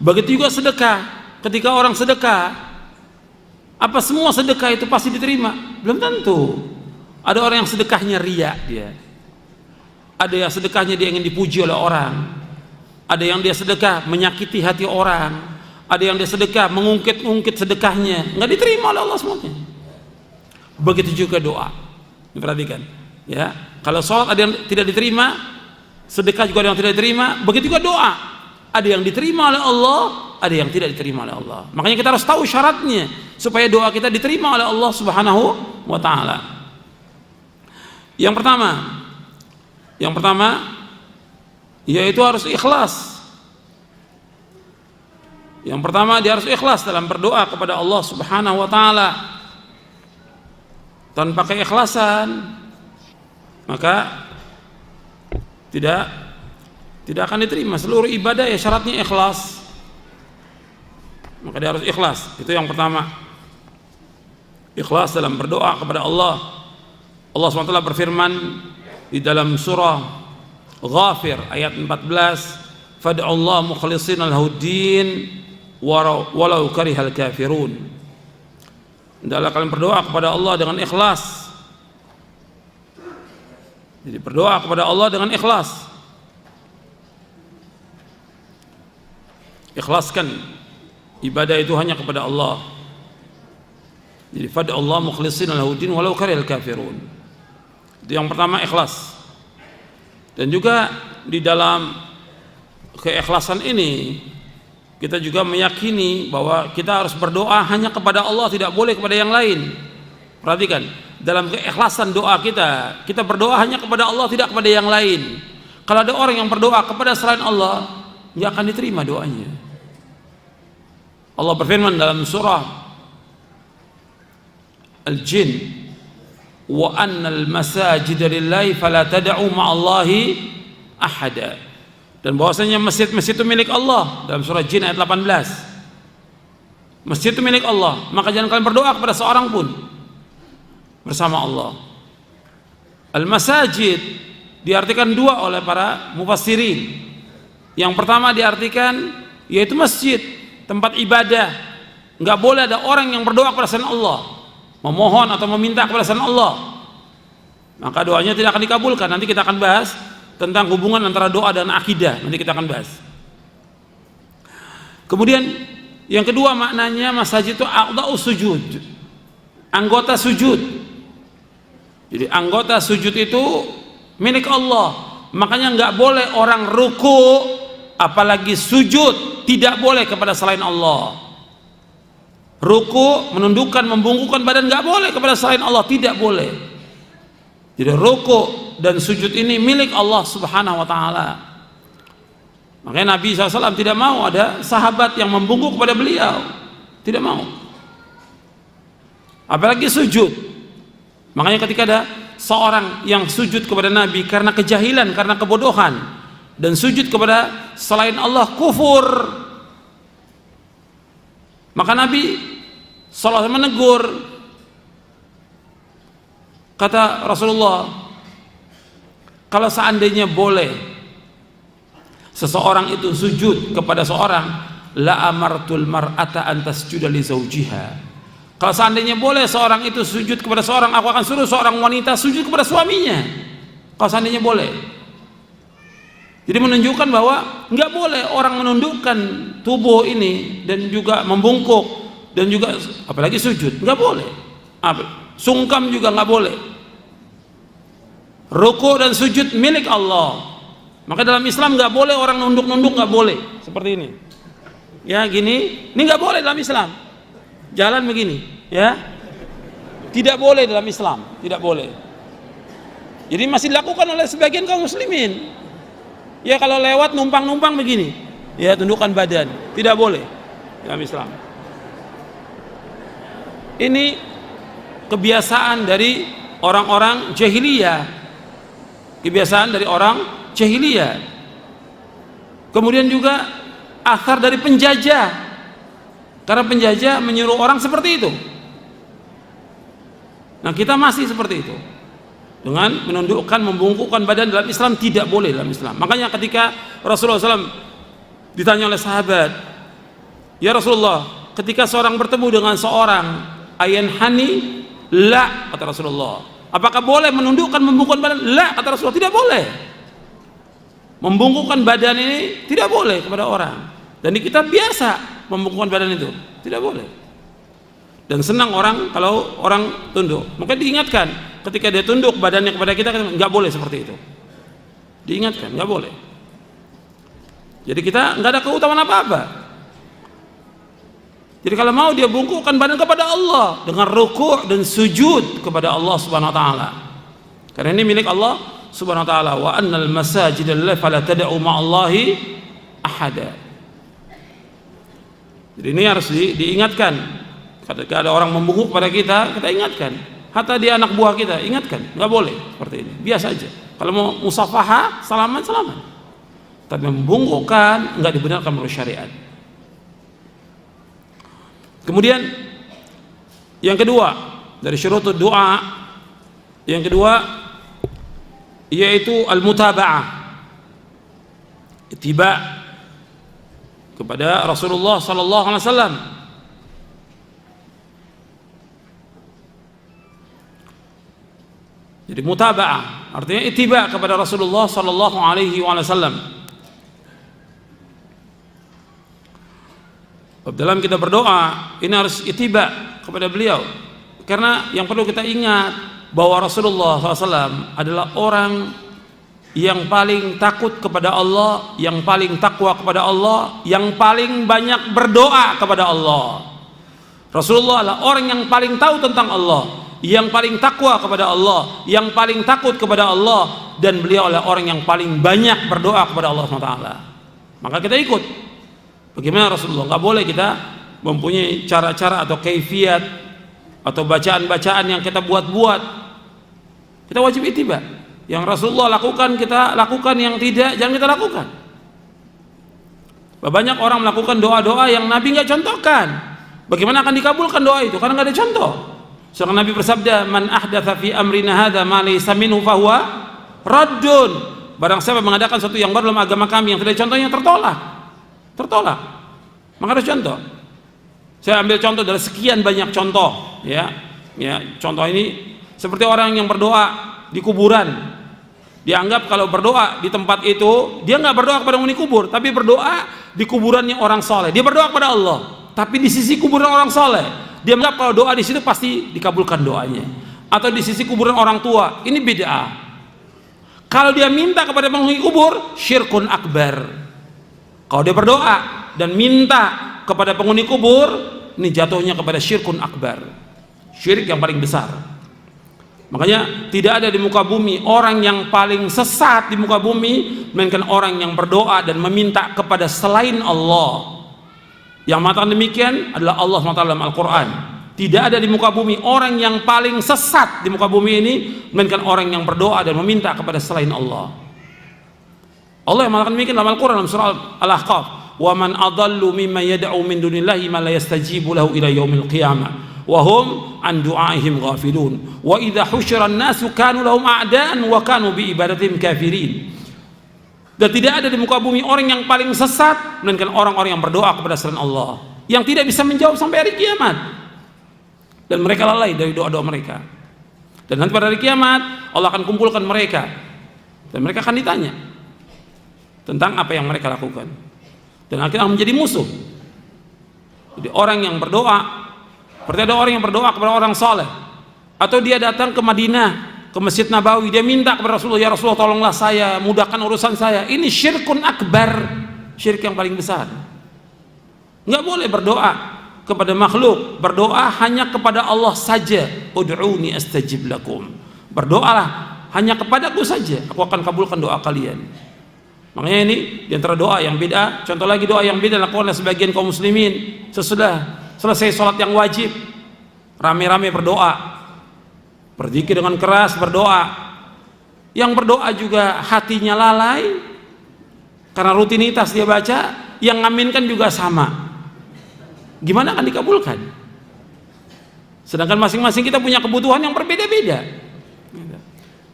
B: Begitu juga sedekah. Ketika orang sedekah, apa semua sedekah itu pasti diterima? Belum tentu. Ada orang yang sedekahnya riya dia. Ada yang sedekahnya dia ingin dipuji oleh orang. Ada yang dia sedekah menyakiti hati orang. Ada yang dia sedekah mengungkit-ungkit sedekahnya, nggak diterima oleh Allah semuanya. Begitu juga doa. Perhatikan, ya. Kalau sholat ada yang tidak diterima, sedekah juga ada yang tidak diterima. Begitu juga doa, ada yang diterima oleh Allah, ada yang tidak diterima oleh Allah. Makanya kita harus tahu syaratnya supaya doa kita diterima oleh Allah Subhanahu wa ta'ala. Yang pertama yaitu harus ikhlas. Yang pertama dia harus ikhlas dalam berdoa kepada Allah Subhanahu wa ta'ala. Tanpa keikhlasan maka tidak akan diterima. Seluruh ibadah ya syaratnya ikhlas. Maka dia harus ikhlas. Itu yang pertama. Ikhlas dalam berdoa kepada Allah. Allah SWT berfirman di dalam surah Ghafir ayat 14, fad'ullaha mukhlishina lahuddin walau karihal kafirun. Hendaklah kalian berdoa kepada Allah dengan ikhlas. Jadi berdoa kepada Allah dengan ikhlas. Ikhlaskan ibadah itu hanya kepada Allah. Jadi fad'ullaha mukhlishina lahuddin walau karihal kafirun. Itu yang pertama, ikhlas. Dan juga di dalam keikhlasan ini kita juga meyakini bahwa kita harus berdoa hanya kepada Allah, tidak boleh kepada yang lain. Perhatikan, dalam keikhlasan doa kita berdoa hanya kepada Allah, tidak kepada yang lain. Kalau ada orang yang berdoa kepada selain Allah, nggak akan diterima doanya. Allah berfirman dalam surah Al-Jin, wa annal masajida lillahi fala tad'u ma'allahi ahada. Dan bahwasanya masjid-masjid itu milik Allah dalam surah Jin ayat 18. Masjid itu milik Allah, maka jangan kalian berdoa kepada seorang pun bersama Allah. Al-masajid diartikan dua oleh para mufassirin. Yang pertama diartikan yaitu masjid, tempat ibadah, nggak boleh ada orang yang berdoa kepada selain Allah, memohon atau meminta kepada selain Allah, maka doanya tidak akan dikabulkan. Nanti kita akan bahas tentang hubungan antara doa dan akidah, nanti kita akan bahas. Kemudian yang kedua maknanya masajid itu a'dha'u sujud, anggota sujud. Jadi anggota sujud itu milik Allah. Makanya nggak boleh orang ruku apalagi sujud, tidak boleh kepada selain Allah. Ruku menundukkan, membungkukkan badan nggak boleh kepada selain Allah, tidak boleh. Jadi ruku dan sujud ini milik Allah Subhanahu wa ta'ala. Makanya Nabi SAW tidak mau ada sahabat yang membungkuk kepada beliau, tidak mau, apalagi sujud. Makanya ketika ada seorang yang sujud kepada Nabi karena kejahilan, karena kebodohan, dan sujud kepada selain Allah kufur, maka Nabi SAW menegur. Kata Rasulullah, kalau seandainya boleh seseorang itu sujud kepada seorang, la amartul mar'ata an tasjuda li zawjiha. Kalau seandainya boleh seorang itu sujud kepada seorang, aku akan suruh seorang wanita sujud kepada suaminya. Kalau seandainya boleh. Jadi menunjukkan bahwa nggak boleh orang menundukkan tubuh ini dan juga membungkuk dan juga apalagi sujud, nggak boleh. Sungkam juga nggak boleh. Ruku dan sujud milik Allah. Maka dalam Islam nggak boleh orang nunduk-nunduk, nggak boleh seperti ini. Ya gini, ini nggak boleh dalam Islam. Jalan begini, ya, tidak boleh dalam Islam, tidak boleh. Jadi masih dilakukan oleh sebagian kaum muslimin. Ya kalau lewat numpang-numpang begini, ya tundukkan badan, tidak boleh dalam Islam. Ini kebiasaan dari orang-orang jahiliyah, kebiasaan dari orang jahiliyah. Kemudian juga athar dari penjajah. Karena penjajah menyuruh orang seperti itu. Nah kita masih seperti itu, dengan menundukkan, membungkukkan badan. Dalam Islam tidak boleh dalam Islam. Makanya ketika Rasulullah SAW ditanya oleh sahabat, ya Rasulullah, ketika seorang bertemu dengan seorang ayan hani, la, kata Rasulullah, apakah boleh menundukkan, membungkukkan badan? La, kata Rasulullah, tidak boleh. Membungkukkan badan ini tidak boleh kepada orang. Dan di kita biasa membungkukkan badan itu tidak boleh. Dan senang orang kalau orang tunduk. Maka diingatkan ketika dia tunduk badannya kepada kita, nggak boleh seperti itu. Diingatkan, nggak boleh. Jadi kita nggak ada keutamaan apa-apa. Jadi kalau mau dia bungkukkan badan kepada Allah dengan ruku' dan sujud kepada Allah Subhanahu wa taala. Karena ini milik Allah Subhanahu wa taala. Wa annal masajida lillahi fala tad'u ma'allahi ahada. Jadi ini harus diingatkan. Ketika ada orang membungkuk pada kita ingatkan. Hatta dia anak buah kita, ingatkan. Nggak boleh seperti ini, biasa aja. Kalau mau musafaha, salaman. Tapi membungkukkan nggak dibenarkan menurut syariat. Kemudian yang kedua dari syurutud doa, yang kedua yaitu al-mutaba'ah, ittiba' kepada Rasulullah sallallahu alaihi wasallam. Jadi mutaba'ah artinya ittiba' kepada Rasulullah sallallahu alaihi wasallam. Dalam kita berdoa ini harus ittiba' kepada beliau, karena yang perlu kita ingat bahwa Rasulullah SAW adalah orang yang paling takut kepada Allah, yang paling takwa kepada Allah, yang paling banyak berdoa kepada Allah. Rasulullah adalah orang yang paling tahu tentang Allah, yang paling takwa kepada Allah, yang paling takut kepada Allah, dan beliau adalah orang yang paling banyak berdoa kepada Allah SWT. Maka kita ikut bagaimana Rasulullah. Nggak boleh kita mempunyai cara-cara atau kaifiat atau bacaan-bacaan yang kita buat-buat. Kita wajib ittiba. Yang Rasulullah lakukan kita lakukan, yang tidak jangan kita lakukan. Banyak orang melakukan doa-doa yang Nabi nggak contohkan. Bagaimana akan dikabulkan doa itu? Karena nggak ada contoh. Sedangkan Nabi bersabda, "Man ahdatsa fi amrina hadza ma laysa minhu fahuwa raddun." Barang siapa mengadakan sesuatu yang baru dalam agama kami yang tidak contohnya, tertolak. Maka harus contoh. Saya ambil contoh dari sekian banyak contoh, ya. Contoh ini seperti orang yang berdoa di kuburan. Dianggap kalau berdoa di tempat itu, dia nggak berdoa kepada penghuni kubur, tapi berdoa di kuburannya orang soleh. Dia berdoa kepada Allah, tapi di sisi kuburan orang soleh. Dia menganggap kalau doa di situ pasti dikabulkan doanya. Atau di sisi kuburan orang tua, ini bid'ah. Kalau dia minta kepada penghuni kubur, syirkun akbar. Kalau dia berdoa dan minta kepada penghuni kubur, ini jatuhnya kepada syirkun akbar, syirik yang paling besar. Makanya tidak ada di muka bumi orang yang paling sesat di muka bumi melainkan orang yang berdoa dan meminta kepada selain Allah. Yang mengatakan demikian adalah Allah SWT dalam Al-Quran. Tidak ada di muka bumi orang yang paling sesat di muka bumi ini melainkan orang yang berdoa dan meminta kepada selain Allah. Allah yang mengatakan demikian dalam Al-Quran dalam surah Al-Ahqaf. Wa man adallu mimman yad'u min dunillahi ma la yastajibu lahu ila yaumil qiyamah wa hum an du'aihim ghafilun wa idza husyira an-nasu kanu lahum a'daan wa kanu bi ibadatihim kafirin. Dan tidak ada di muka bumi orang yang paling sesat melainkan orang-orang yang berdoa kepada selain Allah, yang tidak bisa menjawab sampai hari kiamat, dan mereka lalai dari doa-doa mereka. Dan nanti pada hari kiamat Allah akan kumpulkan mereka dan mereka akan ditanya tentang apa yang mereka lakukan, dan akhirnya menjadi musuh. Jadi orang yang berdoa, seperti ada orang yang berdoa kepada orang soleh, atau dia datang ke Madinah, ke Masjid Nabawi, dia minta kepada Rasulullah, ya Rasulullah tolonglah saya, mudahkan urusan saya. Ini syirkun akbar, syirik yang paling besar. Nggak boleh berdoa kepada makhluk, berdoa hanya kepada Allah saja. Ud'uni astajib lakum, berdoalah hanya kepadaku saja, aku akan kabulkan doa kalian. Makanya ini di antara doa yang bid'ah. Contoh lagi doa yang bid'ah dilakukan oleh sebagian kaum muslimin sesudah selesai sholat yang wajib, rame-rame berdoa, berzikir dengan keras, berdoa. Yang berdoa juga hatinya lalai karena rutinitas dia baca, yang ngaminkan juga sama. Gimana akan dikabulkan? Sedangkan masing-masing kita punya kebutuhan yang berbeda-beda.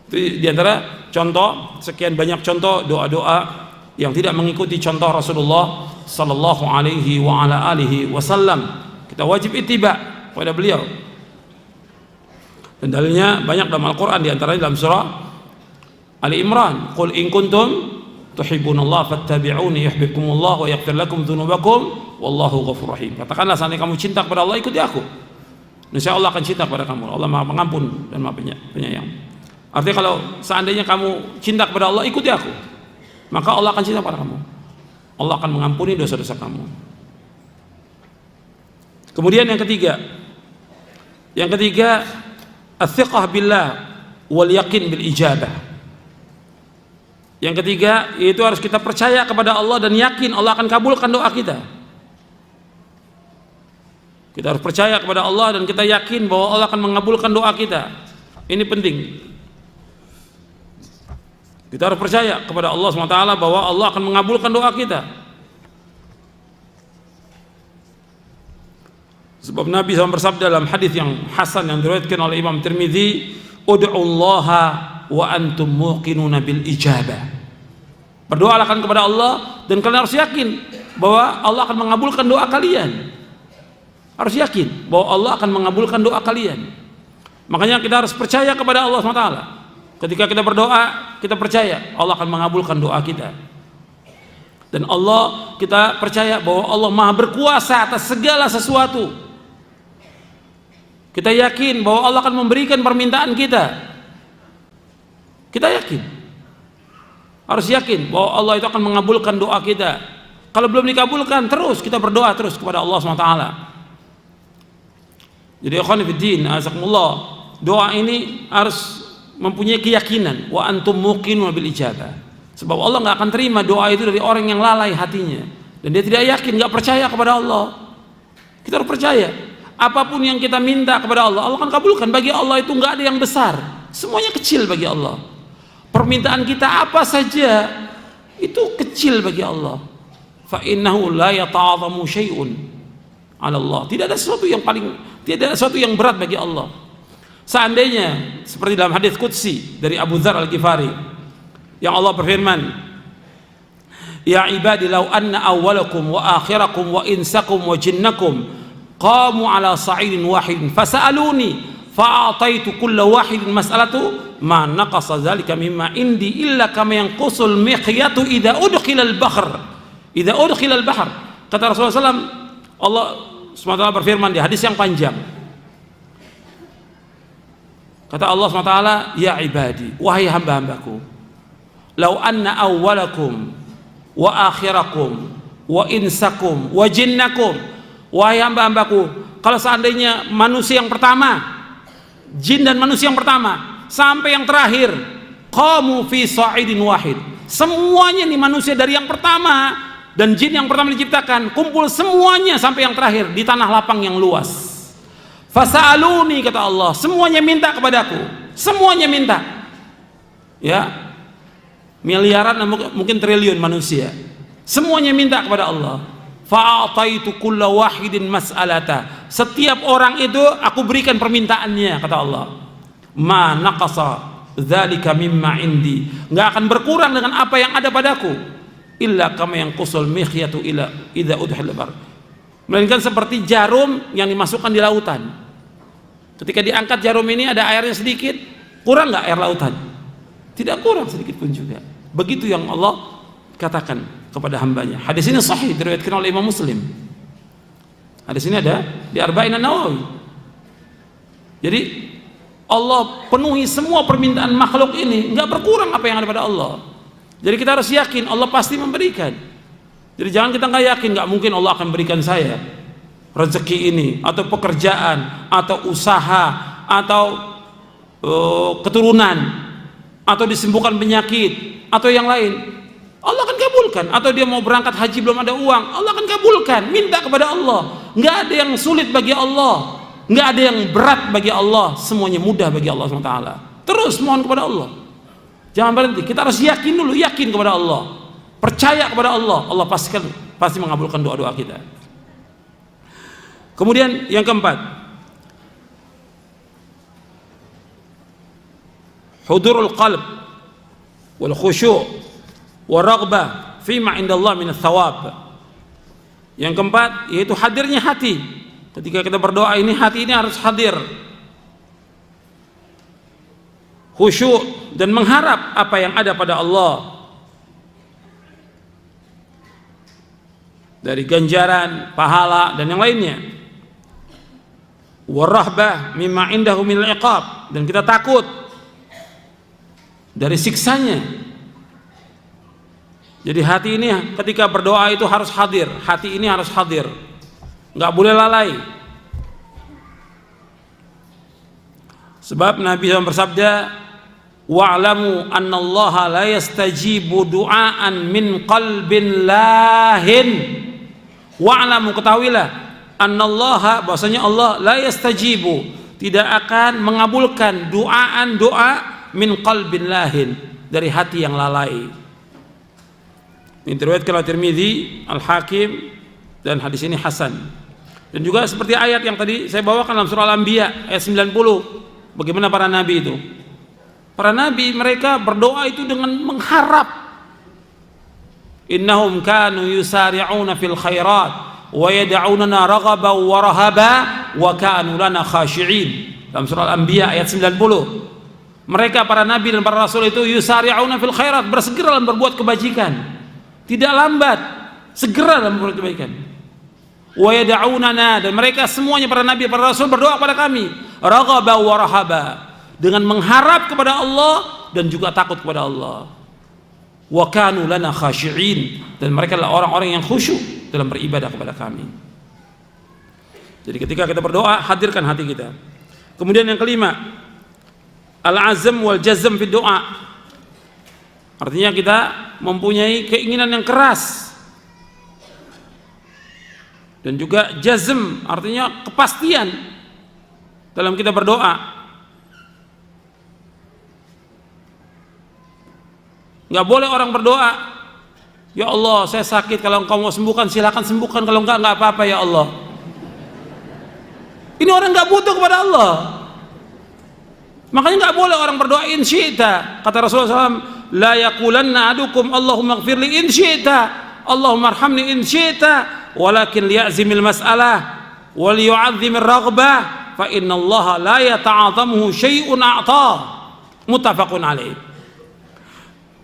B: Itu diantara contoh, sekian banyak contoh doa-doa yang tidak mengikuti contoh Rasulullah sallallahu alaihi wa ala alihi wasallam. Kita wajib ittiba kepada beliau. Dan dalilnya banyak dalam Al-Quran, diantaranya dalam surah Ali Imran, qul in kuntum tuhibbunallaha fattabi'uni yuhibbukumullah wa yaghfir lakum dzunubakum wallahu ghafurur rahim. Katakanlah, seandainya kamu cinta kepada Allah, ikuti aku, insya Allah akan cinta kepada kamu. Allah Maha Pengampun dan Maha Penyayang. Artinya kalau seandainya kamu cinta kepada Allah, ikuti aku, maka Allah akan cinta kepada kamu. Allah akan mengampuni dosa-dosa kamu. Kemudian yang ketiga, as-thiqah billah wal yaqin bil ijabah. Yang ketiga yaitu harus kita percaya kepada Allah dan yakin Allah akan kabulkan doa kita. Kita harus percaya kepada Allah dan kita yakin bahwa Allah akan mengabulkan doa kita. Ini penting. Kita harus percaya kepada Allah SWT bahwa Allah akan mengabulkan doa kita. Sebab Nabi SAW bersabda dalam hadis yang hasan yang diriwayatkan oleh Imam Tirmidzi, ud'ullaha wa antum muqinuna bil ijabah. Berdoalah kepada Allah dan kalian harus yakin bahwa Allah akan mengabulkan doa kalian. Harus yakin bahwa Allah akan mengabulkan doa kalian. Makanya kita harus percaya kepada Allah SWT. Ketika kita berdoa, kita percaya Allah akan mengabulkan doa kita. Dan Allah, kita percaya bahwa Allah Maha berkuasa atas segala sesuatu. Kita yakin bahwa Allah akan memberikan permintaan kita. Kita yakin, harus yakin bahwa Allah itu akan mengabulkan doa kita. Kalau belum dikabulkan, terus kita berdoa terus kepada Allah SWT. Jadi ikhwan fiddin, azakumullah, doa ini harus mempunyai keyakinan, wa antum muqinun bil ijabah. Sebab Allah nggak akan terima doa itu dari orang yang lalai hatinya dan dia tidak yakin, nggak percaya kepada Allah. Kita harus percaya, apapun yang kita minta kepada Allah, Allah akan kabulkan. Bagi Allah itu nggak ada yang besar, semuanya kecil bagi Allah. Permintaan kita apa saja itu kecil bagi Allah. Fa innahu la yata'adhamu syai'un 'ala Allah. Tidak ada sesuatu yang berat bagi Allah. Seandainya seperti dalam hadis qudsi dari Abu Dzar Al-Ghifari yang Allah berfirman, ya ibadi law anna awwalakum wa akhirakum wa insakum wa jinnakum qamu ala sa'idin wahidin fasa'aluni fa'ataitu kulla wahidin mas'alatu ma naqasa dzalika mimma indi illa kama yanqusul mikhyatu idza udkhila al-bahr. Kata Rasulullah SAW, Allah SWT berfirman di hadis yang panjang. Kata Allah SWT, ya ibadi, wahai hamba-hambaku, law anna awwalakum wa akhirakum wa insakum wa jinnakum, wahai hamba-hambaku, kalau seandainya manusia yang pertama, jin dan manusia yang pertama sampai yang terakhir, qamu fi sa'idin wahid, semuanya nih manusia dari yang pertama dan jin yang pertama diciptakan kumpul semuanya sampai yang terakhir di tanah lapang yang luas, fasa'aluni, kata Allah, semuanya minta kepadaku, semuanya minta, ya, miliaran mungkin triliun manusia, semuanya minta kepada Allah. Fa'ataitu kulla wahidin mas'alata, setiap orang itu aku berikan permintaannya, kata Allah. Ma naqasa dzalika mimma indi, enggak akan berkurang dengan apa yang ada padaku, illa kama yanqusul mikhyatu ila idza udkhila bar, melainkan seperti jarum yang dimasukkan di lautan. Ketika diangkat jarum ini ada airnya sedikit, kurang enggak air lautan? Tidak kurang sedikit pun juga. Begitu yang Allah katakan kepada hambanya. Hadis ini sahih, diriwayatkan oleh Imam Muslim. Hadis ini ada di Arba'in An-Nawawi. Jadi Allah penuhi semua permintaan makhluk ini, enggak berkurang apa yang ada pada Allah. Jadi kita harus yakin Allah pasti memberikan. Jadi jangan kita nggak yakin, nggak mungkin Allah akan berikan saya rezeki ini, atau pekerjaan, atau usaha, atau keturunan, atau disembuhkan penyakit, atau yang lain. Allah akan kabulkan. Atau dia mau berangkat haji belum ada uang, Allah akan kabulkan. Minta kepada Allah. Nggak ada yang sulit bagi Allah, nggak ada yang berat bagi Allah, semuanya mudah bagi Allah SWT. Terus mohon kepada Allah. Jangan berhenti, kita harus yakin dulu, yakin kepada Allah, percaya kepada Allah, Allah pasti mengabulkan doa-doa kita. Kemudian yang keempat, hudurul qalb wal khusyu' wal raghbah fima indallah min ats-tsawab. Yang keempat yaitu hadirnya hati. Ketika kita berdoa ini, hati ini harus hadir, khusyuk dan mengharap apa yang ada pada Allah dari ganjaran, pahala dan yang lainnya. Warahbah mimma indahu minal iqab, dan kita takut dari siksanya. Jadi hati ini ketika berdoa itu harus hadir, hati ini harus hadir, nggak boleh lalai. Sebab Nabi SAW bersabda, wa'lamu annallaha la yastajibu du'aan min qalbin lahin. Wa'lamu, ketahuilah, annallaha, bahwasanya Allah la yastajibu, tidak akan mengabulkan du'aan, doa, min qalbin lahin, dari hati yang lalai. Ini diriwayatkan oleh Tirmidzi, Al-Hakim, dan hadis ini hasan. Dan juga seperti ayat yang tadi saya bawakan dalam surah Al-Anbiya ayat 90, bagaimana para nabi itu. Para nabi mereka berdoa itu dengan mengharap. Innahum kanu yusari'una fil khairat wa yad'unana raghaban wa rahaba wa kanu lana khashi'in. Dalam surah Al-Anbiya ayat 90. Mereka para nabi dan para rasul itu yusari'una fil khairat, bersegera dalam berbuat kebajikan. Tidak lambat, segera dalam berbuat kebaikan. Wa yad'unana, dan mereka semuanya para nabi dan para rasul berdoa kepada kami, raghaban wa rahaba, dengan mengharap kepada Allah dan juga takut kepada Allah. Wa kanu lana khashi'in, dan mereka adalah orang-orang yang khusyuk dalam beribadah kepada kami. Jadi ketika kita berdoa, hadirkan hati kita. Kemudian yang kelima, al-azm wal jazm fi doa. Artinya kita mempunyai keinginan yang keras, dan juga jazm artinya kepastian dalam kita berdoa. Nggak boleh orang berdoa, ya Allah saya sakit, kalau engkau mau sembuhkan silakan sembuhkan, kalau enggak apa-apa ya Allah. Ini orang nggak butuh kepada Allah. Makanya nggak boleh orang berdoa in syi'ta. Kata Rasulullah SAW, la yaqulanna adukum Allahumma ighfirli in syi'ta, Allahumma arhamni in syi'ta, walakin liya'zimil mas'alah wal yu'azzimir raghbah fa innallaha la yata'adhamuhu syai'un a'ta. Muttafaqun alaih.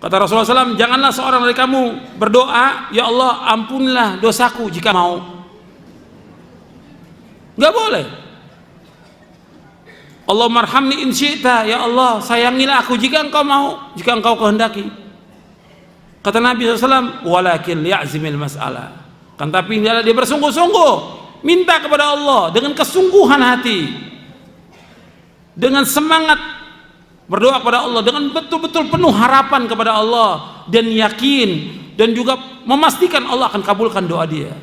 B: Kata Rasulullah SAW, janganlah seorang dari kamu berdoa, ya Allah ampunilah dosaku jika mau. Nggak boleh. Allahumma arhamni in syi'ta, ya Allah sayangilah aku jika engkau mau, jika engkau kehendaki. Kata Nabi SAW, walakin liya'zimil mas'alah, kan tapi hendaklah dia bersungguh-sungguh minta kepada Allah dengan kesungguhan hati, dengan semangat berdoa kepada Allah, dengan betul-betul penuh harapan kepada Allah dan yakin, dan juga memastikan Allah akan kabulkan doa dia.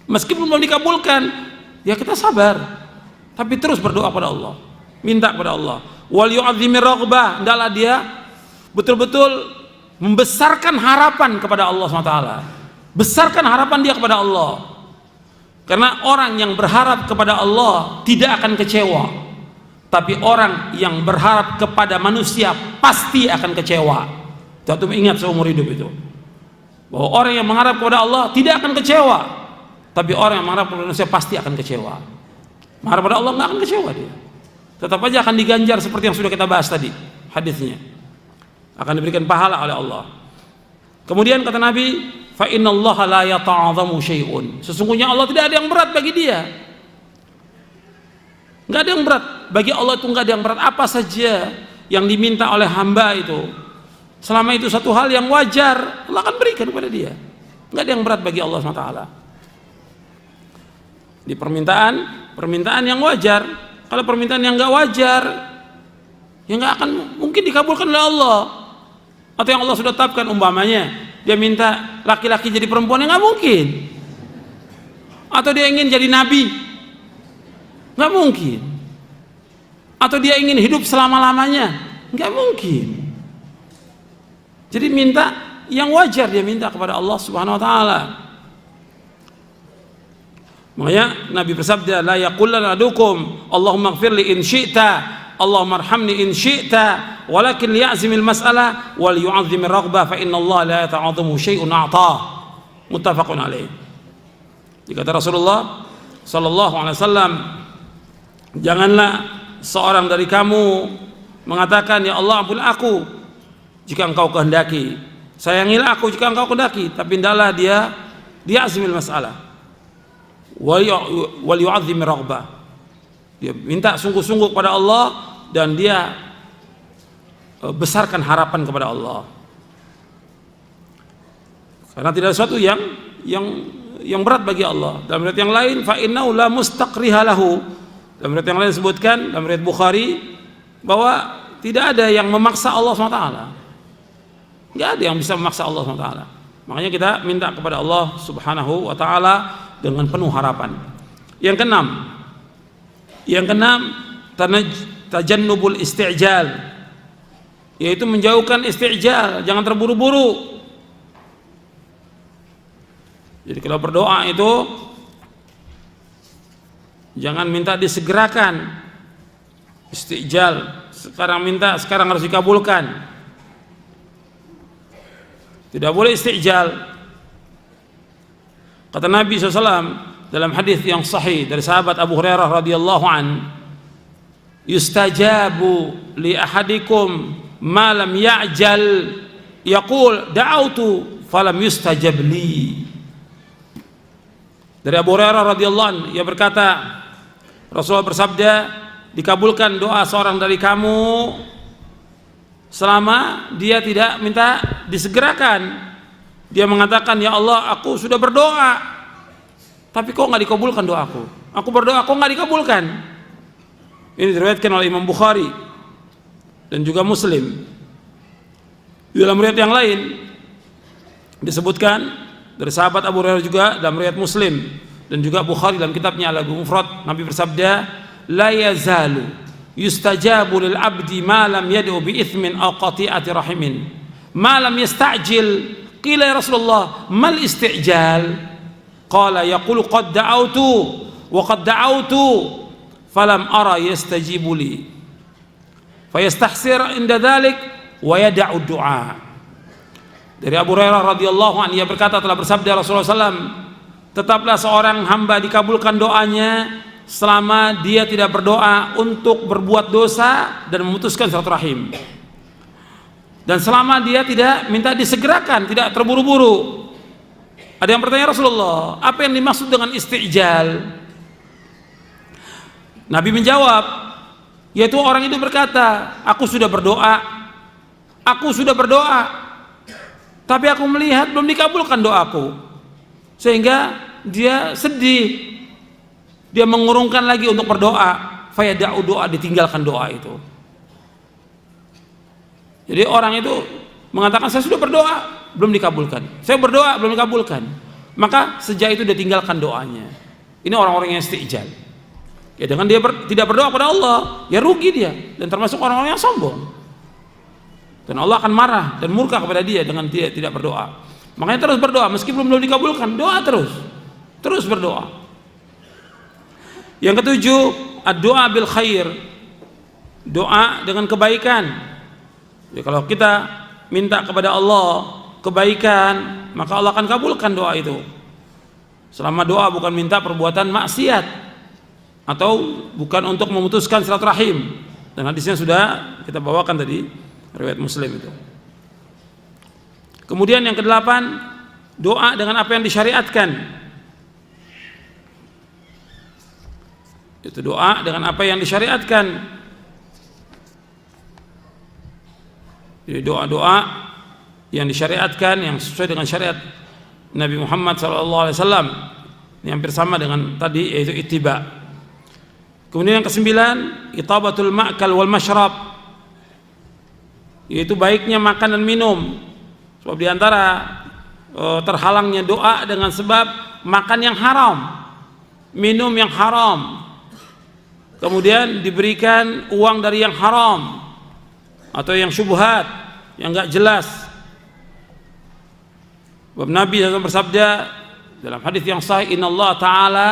B: Meskipun belum dikabulkan, ya kita sabar, tapi terus berdoa kepada Allah, minta kepada Allah. Wal yu'azzimir raghbah, hendaklah dia betul-betul membesarkan harapan kepada Allah SWT. Besarkan harapan dia kepada Allah, karena orang yang berharap kepada Allah tidak akan kecewa. Tapi orang yang berharap kepada manusia pasti akan kecewa. Jatuh ingat seumur hidup itu, bahwa orang yang mengharap kepada Allah tidak akan kecewa, tapi orang yang mengharap kepada manusia pasti akan kecewa. Mengharap kepada Allah nggak akan kecewa dia, tetap aja akan diganjar seperti yang sudah kita bahas tadi hadisnya, akan diberikan pahala oleh Allah. Kemudian kata Nabi, fa innallaha la yata'adhamu syai'un, sesungguhnya Allah tidak ada yang berat bagi dia. Nggak ada yang berat bagi Allah, itu nggak ada yang berat. Apa saja yang diminta oleh hamba itu, selama itu satu hal yang wajar, Allah akan berikan kepada dia. Nggak ada yang berat bagi Allah SWT. Di permintaan yang wajar. Kalau permintaan yang nggak wajar, ya nggak akan mungkin dikabulkan oleh Allah. Atau yang Allah sudah tetapkan, umpamanya dia minta laki-laki jadi perempuan, yang nggak mungkin. Atau dia ingin jadi nabi, nggak mungkin. Atau dia ingin hidup selama-lamanya, nggak mungkin. Jadi minta yang wajar, dia minta kepada Allah Subhanahu wa taala. Makanya Nabi bersabda, la yaqullanna adukum Allahumma ighfirli in syi'ta, Allahumma arhamni in syi'ta, walakin liya'zimil mas'alah wal yu'azzimir raghbah fa innallaha la yata'adhamu syai'un a'ta. Muttafaqun alaih. Dikata Rasulullah sallallahu alaihi wasallam, janganlah seorang dari kamu mengatakan, ya Allah ampun aku jika engkau kehendaki, sayangilah aku jika engkau kehendaki, tapi hendaklah dia azmil masalah wal yu'azzimir raghbah, dia minta sungguh-sungguh kepada Allah dan dia besarkan harapan kepada Allah, karena tidak ada sesuatu yang berat bagi Allah. Dalam riwayat yang lain, fa innahu la mustaqriha lahu. Dalam riwayat yang lain disebutkan, dalam riwayat Bukhari, bahwa tidak ada yang memaksa Allah SWT. Tidak ada yang bisa memaksa Allah SWT. Makanya kita minta kepada Allah Subhanahu wa ta'ala dengan penuh harapan. Yang keenam, tajannubul isti'jal, yaitu menjauhkan isti'jal, jangan terburu-buru. Jadi kalau berdoa itu jangan minta disegerakan, istijal, sekarang minta sekarang harus dikabulkan. Tidak boleh istijal. Kata Nabi SAW dalam hadis yang sahih dari sahabat Abu Hurairah radhiyallahu an, yustajabu li ahadikum ma lam ya'jal, yaqul da'autu falam yustajab li. Dari Abu Hurairah radhiyallahu an, ia berkata, Rasulullah bersabda, dikabulkan doa seorang dari kamu selama dia tidak minta disegerakan. Dia mengatakan, ya Allah aku sudah berdoa tapi kok nggak dikabulkan doaku, aku berdoa kok nggak dikabulkan. Ini diriwayatkan oleh Imam Bukhari dan juga Muslim. Di dalam riwayat yang lain disebutkan dari sahabat Abu Hurairah juga dalam riwayat Muslim dan juga Bukhari dalam kitabnya Al-Adabul Mufrad, Nabi bersabda, la yazalu yustajabu lil abdi ma lam yad'u bi ithmin aw qati'ati rahimin ma lam yasta'jil. Qila ya Rasulullah mal isti'jal? Qala yaqulu qad da'awtu wa qad da'awtu falam ara yastajibu li fayastahsir inda dhalik wa yada'u du'a. Dari Abu Hurairah radhiyallahu anhu, ia berkata, telah bersabda Rasulullah SAW, tetaplah seorang hamba dikabulkan doanya selama dia tidak berdoa untuk berbuat dosa dan memutuskan silaturahim, dan selama dia tidak minta disegerakan, tidak terburu-buru. Ada yang bertanya, Rasulullah, apa yang dimaksud dengan istijal? Nabi menjawab, yaitu orang itu berkata, aku sudah berdoa, tapi aku melihat belum dikabulkan doaku, sehingga dia sedih, dia mengurungkan lagi untuk berdoa. Fayada'u doa, ditinggalkan doa itu. Jadi orang itu mengatakan, saya sudah berdoa belum dikabulkan, saya berdoa belum dikabulkan, maka sejak itu dia tinggalkan doanya. Ini orang-orang yang istijal. Ya, dengan dia tidak berdoa kepada Allah, ya rugi dia, dan termasuk orang-orang yang sombong, dan Allah akan marah dan murka kepada dia dengan dia tidak berdoa. Makanya terus berdoa, meskipun belum dikabulkan, doa terus berdoa. Yang ketujuh, ad-doa bil khair, doa dengan kebaikan. Ya, kalau kita minta kepada Allah kebaikan, maka Allah akan kabulkan doa itu, selama doa bukan minta perbuatan maksiat atau bukan untuk memutuskan silaturahim. Dan hadisnya sudah kita bawakan tadi, riwayat Muslim itu. Kemudian yang kedelapan, doa dengan apa yang disyariatkan. Itu doa dengan apa yang disyariatkan. Jadi doa-doa yang disyariatkan, yang sesuai dengan syariat Nabi Muhammad SAW, ini hampir sama dengan tadi, yaitu ittiba. Kemudian yang kesembilan, itabatul ma'kal wal mashrab, yaitu baiknya makan dan minum. Sebab diantara terhalangnya doa dengan sebab makan yang haram, minum yang haram, kemudian diberikan uang dari yang haram atau yang syubhat, yang enggak jelas. Sebab Nabi SAW bersabda dalam hadis yang sahih, innallaha ta'ala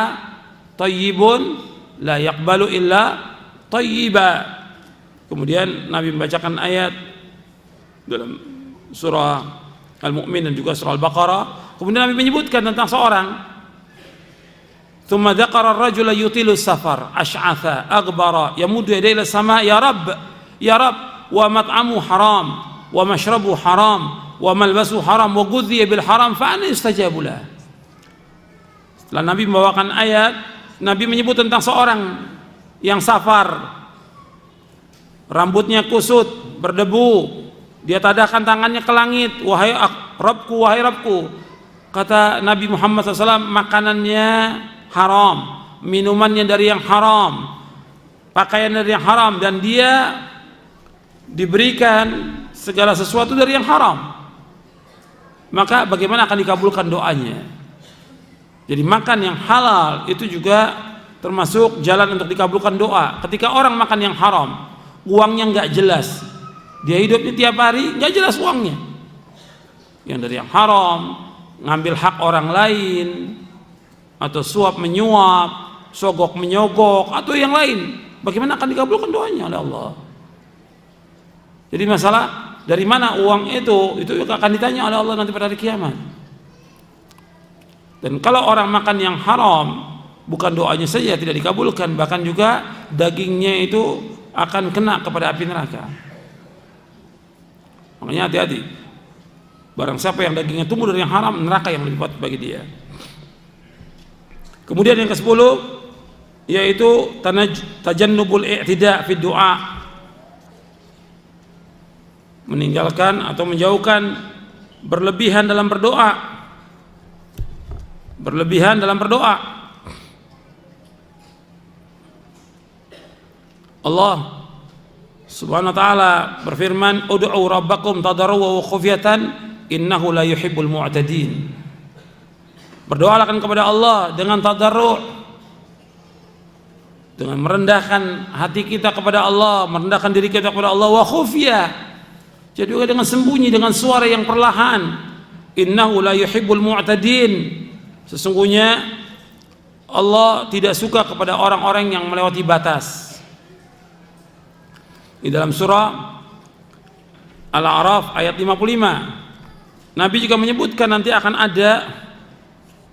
B: thayyibun la yaqbalu illa thayyiba. Kemudian Nabi membacakan ayat dalam surah Al-Mu'min dan juga surah Al-Baqarah. Kemudian Nabi menyebutkan tentang seorang, thumma dzakara ar-rajula yutilu safar ash'atha aghbara yamuddu yadayhi ila sama, ya rab wa mat'amu haram wa mashrabu haram wa malbasu haram wa ghudhiya bil haram fa anna yustajabu lah. Setelah Nabi membawakan ayat, Nabi menyebut tentang seorang yang safar, rambutnya kusut, berdebu, dia tadahkan tangannya ke langit, wahai Rabbku, kata Nabi Muhammad SAW, makanannya haram, minumannya dari yang haram, pakaian dari yang haram, dan dia diberikan segala sesuatu dari yang haram, maka bagaimana akan dikabulkan doanya? Jadi makan yang halal itu juga termasuk jalan untuk dikabulkan doa. Ketika orang makan yang haram, uangnya nggak jelas, dia hidupnya tiap hari nggak jelas uangnya, yang dari yang haram, ngambil hak orang lain, atau suap menyuap, sogok menyogok, atau yang lain, bagaimana akan dikabulkan doanya oleh Allah? Jadi masalah dari mana uang itu akan ditanya oleh Allah nanti pada hari kiamat. Dan kalau orang makan yang haram, bukan doanya saja tidak dikabulkan, bahkan juga dagingnya itu akan kena kepada api neraka. Makanya hati-hati, barang siapa yang dagingnya tumbuh dari yang haram, neraka yang lebih patut bagi dia. Kemudian yang ke-10, yaitu tajannubul i'tida' fi du'a, meninggalkan atau menjauhkan berlebihan dalam berdoa. Berlebihan dalam berdoa. Allah Subhanahu wa ta'ala berfirman, ud'u rabbakum tadarruan wa khufyatan innahu la yuhibbul mu'tadin. Berdoalah kepada Allah dengan tadarru', dengan merendahkan hati kita kepada Allah, merendahkan diri kita kepada Allah, wa khufyah, jadi juga dengan sembunyi, dengan suara yang perlahan. Innahu la yuhibbul mu'tadin, sesungguhnya Allah tidak suka kepada orang-orang yang melewati batas. Di dalam surah Al-A'raf ayat 55. Nabi juga menyebutkan nanti akan ada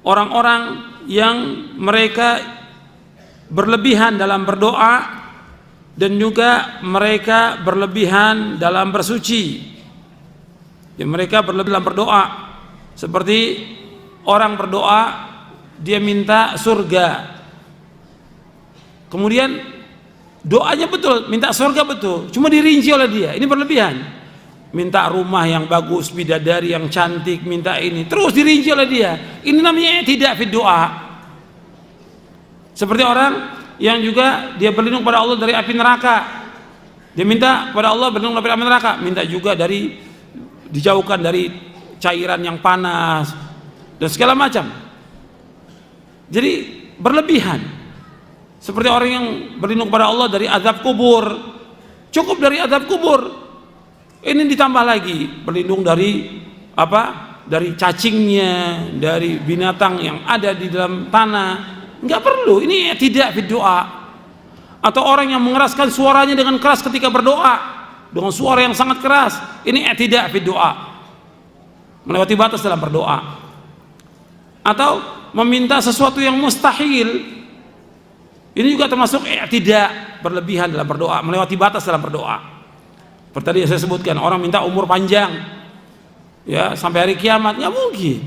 B: orang-orang yang mereka berlebihan dalam berdoa dan juga mereka berlebihan dalam bersuci. Ya, mereka berlebihan dalam berdoa, seperti orang berdoa dia minta surga, kemudian doanya betul, minta surga betul, cuma dirinci oleh dia, ini berlebihan. Minta rumah yang bagus, bidadari yang cantik, minta ini, terus dirinci oleh dia. Ini namanya tidak fi doa. Seperti orang yang juga dia berlindung pada Allah dari api neraka, dia minta pada Allah berlindung dari api neraka, minta juga dari dijauhkan dari cairan yang panas dan segala macam. Jadi berlebihan. Seperti orang yang berlindung pada Allah dari azab kubur, cukup dari azab kubur. Ini ditambah lagi berlindung dari apa? Dari cacingnya, dari binatang yang ada di dalam tanah. Enggak perlu. Ini tidak fi doa. Atau orang yang mengeraskan suaranya dengan keras ketika berdoa, dengan suara yang sangat keras, ini tidak fi doa, melewati batas dalam berdoa. Atau meminta sesuatu yang mustahil, ini juga termasuk tidak, berlebihan dalam berdoa, melewati batas dalam berdoa. Seperti tadi saya sebutkan, orang minta umur panjang ya sampai hari kiamat, nggak mungkin.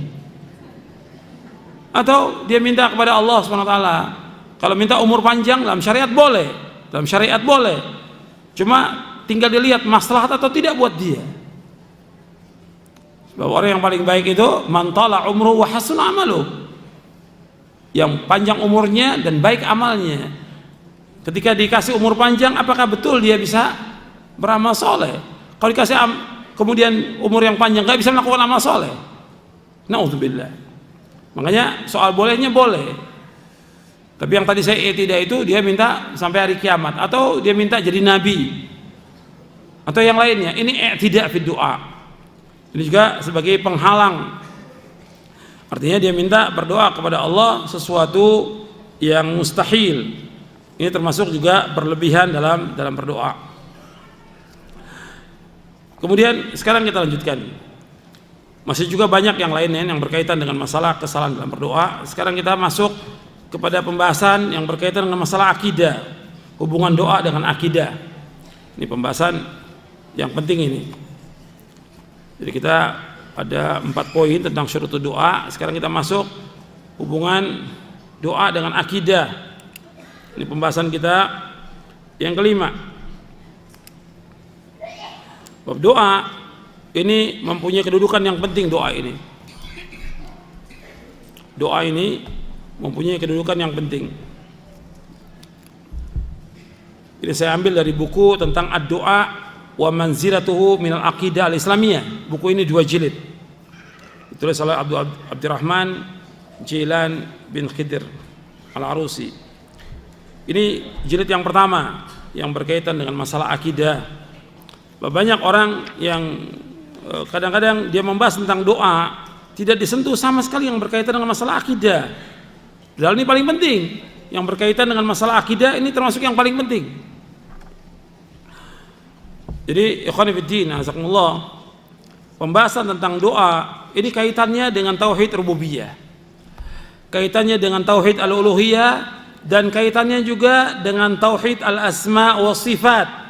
B: Atau dia minta kepada Allah SWT, kalau minta umur panjang dalam syariat boleh, dalam syariat boleh, cuma tinggal dilihat maslahat atau tidak buat dia. Sebab orang yang paling baik itu man tala umruhu wa hasuna amaluh, yang panjang umurnya dan baik amalnya. Ketika dikasih umur panjang, apakah betul dia bisa beramal soleh? Kalau dikasih kemudian umur yang panjang nggak bisa melakukan amal soleh, naudzubillah. Makanya soal bolehnya boleh, tapi yang tadi saya tidak itu dia minta sampai hari kiamat, atau dia minta jadi nabi, atau yang lainnya. Ini tidak fi doa. Ini juga sebagai penghalang. Artinya dia minta berdoa kepada Allah sesuatu yang mustahil. Ini termasuk juga berlebihan dalam berdoa. Kemudian sekarang kita lanjutkan. Masih juga banyak yang lainnya yang berkaitan dengan masalah kesalahan dalam berdoa. Sekarang kita masuk kepada pembahasan yang berkaitan dengan masalah akidah, hubungan doa dengan akidah. Ini pembahasan yang penting ini. Jadi kita ada 4 poin tentang syurutul doa. Sekarang kita masuk hubungan doa dengan akidah. Ini pembahasan kita yang kelima. Bab doa ini mempunyai kedudukan yang penting. Doa ini mempunyai kedudukan yang penting. Ini saya ambil dari buku tentang ad-doa wa manzilatuhu minal aqidah al-islamiyah. Buku ini 2 jilid, ditulis oleh Abdurrahman Jilan bin Khidir Al-Arusi. Ini jilid yang pertama yang berkaitan dengan masalah akidah. Banyak orang yang kadang-kadang dia membahas tentang doa tidak disentuh sama sekali yang berkaitan dengan masalah akidah. Padahal ini paling penting. Yang berkaitan dengan masalah akidah ini termasuk yang paling penting. Jadi ikhwan fillah, azakumullah, pembahasan tentang doa ini kaitannya dengan tauhid rububiyah, kaitannya dengan tauhid al-uluhiyah, dan kaitannya juga dengan tauhid al-asma wa sifat.